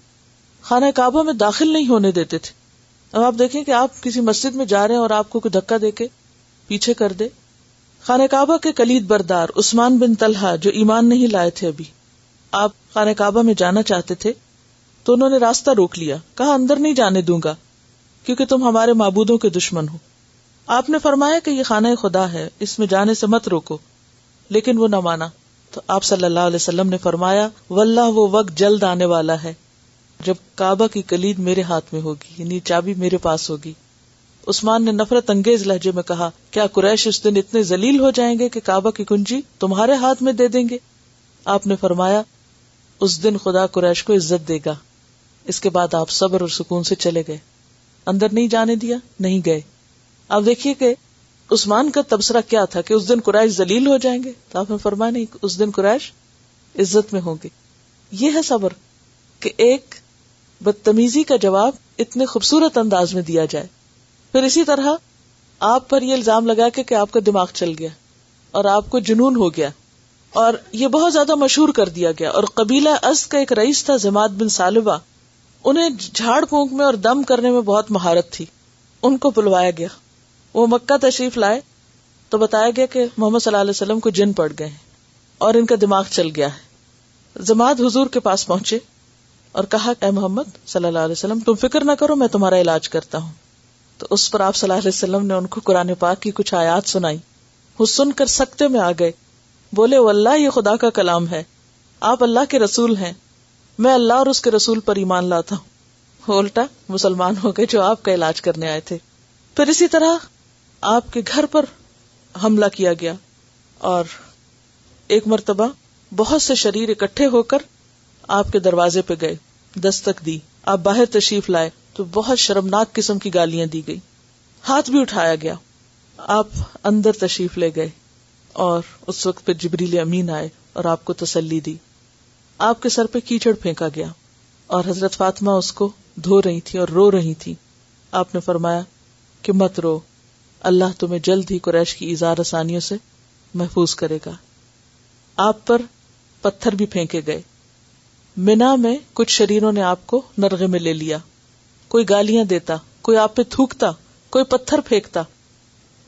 خانہ کعبہ میں داخل نہیں ہونے دیتے تھے. اب آپ دیکھیں کہ آپ کسی مسجد میں جا رہے ہیں اور آپ کو کوئی دھکا دے کے پیچھے کر دے. خانہ کعبہ کے کلید بردار عثمان بن طلحہ جو ایمان نہیں لائے تھے, ابھی آپ خانہ کعبہ میں جانا چاہتے تھے تو انہوں نے راستہ روک لیا, کہا اندر نہیں جانے دوں گا کیونکہ تم ہمارے معبودوں کے دشمن ہو. آپ نے فرمایا کہ یہ خانہ خدا ہے, اس میں جانے سے مت روکو, لیکن وہ نہ مانا. تو آپ صلی اللہ علیہ وسلم نے فرمایا واللہ وہ وقت جلد آنے والا ہے جب کعبہ کی کلید میرے ہاتھ میں ہوگی, یعنی چابی میرے پاس ہوگی. عثمان نے نفرت انگیز لہجے میں کہا کیا قریش اس دن اتنے ذلیل ہو جائیں گے کہ کعبہ کی کنجی تمہارے ہاتھ میں دے دیں گے؟ آپ نے فرمایا اس دن خدا قریش کو عزت دے گا. اس کے بعد آپ صبر اور سکون سے چلے گئے, اندر نہیں جانے دیا, نہیں گئے. آپ دیکھیے کہ عثمان کا تبصرہ کیا تھا کہ اس دن قریش ذلیل ہو جائیں گے, تو آپ نے فرمایا نہیں, اس دن قریش عزت میں ہوں گے. یہ ہے صبر کہ ایک بدتمیزی کا جواب اتنے خوبصورت انداز میں دیا جائے. پھر اسی طرح آپ پر یہ الزام لگا کہ آپ کا دماغ چل گیا اور آپ کو جنون ہو گیا, اور یہ بہت زیادہ مشہور کر دیا گیا. اور قبیلہ ازد کا ایک رئیس تھا ضماد بن ثعلبہ, انہیں جھاڑ پھونک میں اور دم کرنے میں بہت مہارت تھی. ان کو بلوایا گیا, وہ مکہ تشریف لائے تو بتایا گیا کہ محمد صلی اللہ علیہ وسلم کو جن پڑ گئے ہیں اور ان کا دماغ چل گیا ہے. ضماد حضور کے پاس پہنچے اور کہا اے محمد صلی اللہ علیہ وسلم تم فکر نہ کرو, میں تمہارا علاج کرتا ہوں. تو اس پر آپ صلی اللہ علیہ وسلم نے ان کو قرآن پاک کی کچھ آیات سنائی. وہ سن کر سکتے میں آ گئے, بولے واللہ یہ خدا کا کلام ہے, آپ اللہ کے رسول ہیں, میں اللہ اور اس کے رسول پر ایمان لاتا ہوں. الٹا مسلمان ہو گئے جو آپ کا علاج کرنے آئے تھے. پھر اسی طرح آپ کے گھر پر حملہ کیا گیا, اور ایک مرتبہ بہت سے شریر اکٹھے ہو کر آپ کے دروازے پہ گئے, دستک دی, آپ باہر تشریف لائے تو بہت شرمناک قسم کی گالیاں دی گئی, ہاتھ بھی اٹھایا گیا. آپ اندر تشریف لے گئے اور اس وقت پہ جبریل امین آئے اور آپ کو تسلی دی. آپ کے سر پہ کیچڑ پھینکا گیا اور حضرت فاطمہ اس کو دھو رہی تھی اور رو رہی تھی. آپ نے فرمایا کہ مت رو, اللہ تمہیں جلد ہی قریش کی ایذا رسانیوں سے محفوظ کرے گا. آپ پر پتھر بھی پھینکے گئے. منا میں کچھ شریروں نے آپ کو نرغے میں لے لیا, کوئی گالیاں دیتا, کوئی آپ پہ تھوکتا, کوئی پتھر پھینکتا.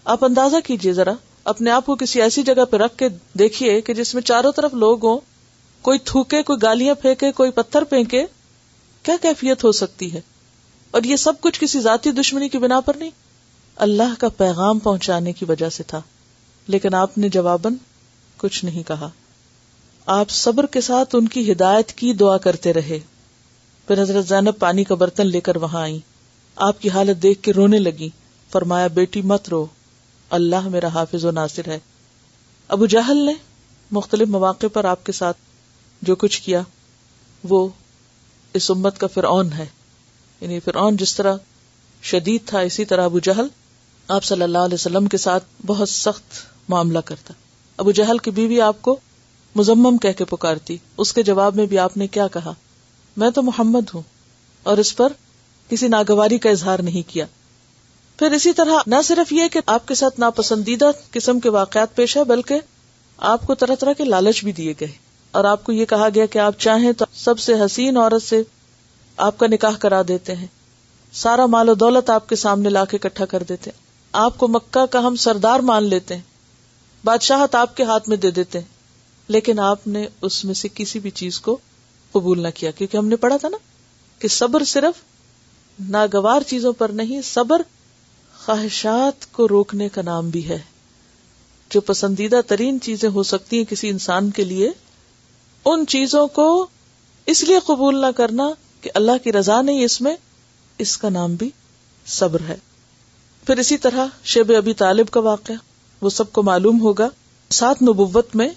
آپ اندازہ کیجئے ذرا, اپنے آپ کو کسی ایسی جگہ پہ رکھ کے دیکھیے کہ جس میں چاروں طرف لوگ ہوں, کوئی تھوکے, کوئی گالیاں پھینکے, کوئی پتھر پھینکے, کیا کیفیت ہو سکتی ہے؟ اور یہ سب کچھ کسی ذاتی دشمنی کی بنا پر نہیں, اللہ کا پیغام پہنچانے کی وجہ سے تھا. لیکن آپ نے جواباً کچھ نہیں کہا. آپ صبر کے ساتھ ان کی ہدایت کی دعا کرتے رہے. پھر حضرت زینب پانی کا برتن لے کر وہاں آئیں, آپ کی حالت دیکھ کے رونے لگی. فرمایا بیٹی مت رو, اللہ میرا حافظ و ناصر ہے. ابو جہل نے مختلف مواقع پر آپ کے ساتھ جو کچھ کیا وہ اس امت کا فرعون ہے. یعنی فرعون جس طرح شدید تھا, اسی طرح ابو جہل آپ صلی اللہ علیہ وسلم کے ساتھ بہت سخت معاملہ کرتا. ابو جہل کی بیوی آپ کو مذمم کہہ کے پکارتی, اس کے جواب میں بھی آپ نے کیا کہا, میں تو محمد ہوں, اور اس پر کسی ناگواری کا اظہار نہیں کیا. پھر اسی طرح نہ صرف یہ کہ آپ کے ساتھ ناپسندیدہ قسم کے واقعات پیش ہے, بلکہ آپ کو طرح طرح کے لالچ بھی دیے گئے, اور آپ کو یہ کہا گیا کہ آپ چاہیں تو سب سے حسین عورت سے آپ کا نکاح کرا دیتے ہیں، سارا مال و دولت آپ کے سامنے لا کے اکٹھا کر دیتے ہیں، آپ کو مکہ کا ہم سردار مان لیتے ہیں، بادشاہت آپ کے ہاتھ میں دے دیتے ہیں، لیکن آپ نے اس میں سے کسی بھی چیز کو قبول نہ کیا، کیونکہ ہم نے پڑھا تھا نا کہ صبر صرف ناگوار چیزوں پر نہیں، صبر خواہشات کو روکنے کا نام بھی ہے. جو پسندیدہ ترین چیزیں ہو سکتی ہیں کسی انسان کے لیے، ان چیزوں کو اس لیے قبول نہ کرنا کہ اللہ کی رضا نہیں اس میں، اس کا نام بھی صبر ہے. پھر اسی طرح شیب ابی طالب کا واقعہ وہ سب کو معلوم ہوگا. ساتھ نبوت میں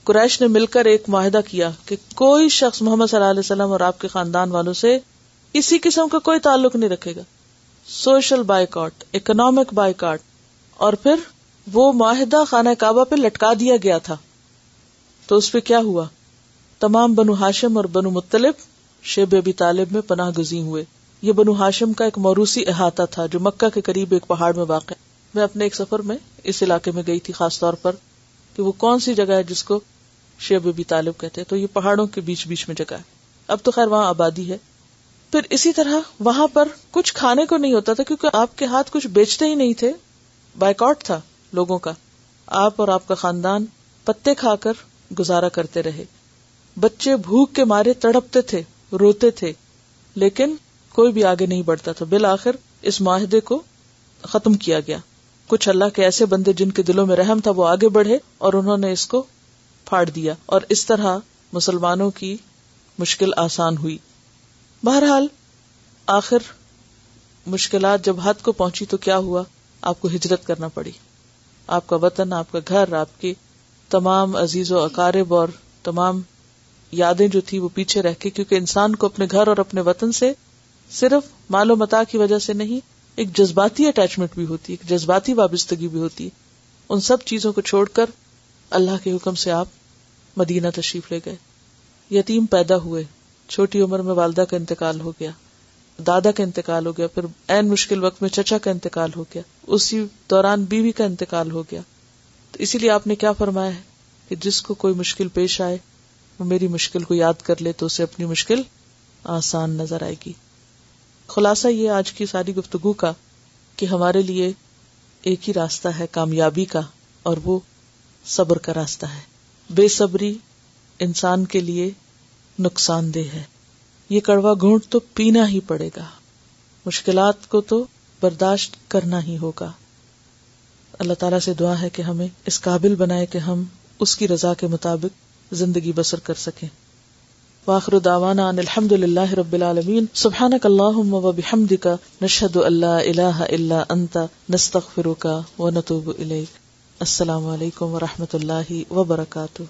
قریش نے مل کر ایک معاہدہ کیا کہ کوئی شخص محمد صلی اللہ علیہ وسلم اور آپ کے خاندان والوں سے کسی قسم کا کوئی تعلق نہیں رکھے گا. Social boycott, economic boycott. اور پھر وہ معاہدہ خانہ کعبہ پہ لٹکا دیا گیا تھا. تو اس پہ کیا ہوا؟ تمام بنو ہاشم اور بنو مطلب شیب ابی طالب میں پناہ گزین ہوئے. یہ بنو ہاشم کا ایک موروثی احاطہ تھا جو مکہ کے قریب ایک پہاڑ میں واقع ہے. میں اپنے ایک سفر میں اس علاقے میں گئی تھی خاص طور پر کہ وہ کون سی جگہ ہے جس کو شیب ابی طالب کہتے ہیں. تو یہ پہاڑوں کے بیچ بیچ میں جگہ ہے. اب تو خیر وہاں آبادی ہے. پھر اسی طرح وہاں پر کچھ کھانے کو نہیں ہوتا تھا کیونکہ آپ کے ہاتھ کچھ بیچتے ہی نہیں تھے. بائیکاٹ تھا لوگوں کا. آپ اور آپ کا خاندان پتے کھا کر گزارا کرتے رہے. بچے بھوک کے مارے تڑپتے تھے، روتے تھے، لیکن کوئی بھی آگے نہیں بڑھتا تھا. بالآخر اس معاہدے کو ختم کیا گیا. کچھ اللہ کے ایسے بندے جن کے دلوں میں رحم تھا وہ آگے بڑھے اور انہوں نے اس کو پھاڑ دیا، اور اس طرح مسلمانوں کی مشکل آسان ہوئی. بہرحال آخر مشکلات جب حد کو پہنچی تو کیا ہوا؟ آپ کو ہجرت کرنا پڑی. آپ کا وطن، آپ کا گھر، آپ کے تمام عزیز و اقارب اور تمام یادیں جو تھی وہ پیچھے رہ کے، کیونکہ انسان کو اپنے گھر اور اپنے وطن سے صرف مال و متاع کی وجہ سے نہیں، ایک جذباتی اٹیچمنٹ بھی ہوتی ہے، ایک جذباتی وابستگی بھی ہوتی ہے. ان سب چیزوں کو چھوڑ کر اللہ کے حکم سے آپ مدینہ تشریف لے گئے. یتیم پیدا ہوئے، چھوٹی عمر میں والدہ کا انتقال ہو گیا، دادا کا انتقال ہو گیا، پھر عین مشکل وقت میں چچا کا انتقال ہو گیا، اسی دوران بیوی کا انتقال ہو گیا. تو اسی لیے آپ نے کیا فرمایا ہے کہ جس کو کوئی مشکل پیش آئے وہ میری مشکل کو یاد کر لے تو اسے اپنی مشکل آسان نظر آئے گی. خلاصہ یہ آج کی ساری گفتگو کا کہ ہمارے لیے ایک ہی راستہ ہے کامیابی کا، اور وہ صبر کا راستہ ہے. بے صبری انسان کے لیے نقصان دہ ہے. یہ کڑوا گھونٹ تو پینا ہی پڑے گا، مشکلات کو تو برداشت کرنا ہی ہوگا. اللہ تعالیٰ سے دعا ہے کہ ہمیں اس قابل بنائے کہ ہم اس کی رضا کے مطابق زندگی بسر کر سکیں. وآخر دعوانا ان الحمد للہ رب العالمین. سبحانک اللہم و بحمدک، نشہد ان لا الہ الا انت، نستغفرک و نتوب الیک. السلام علیکم و رحمۃ اللہ وبرکاتہ.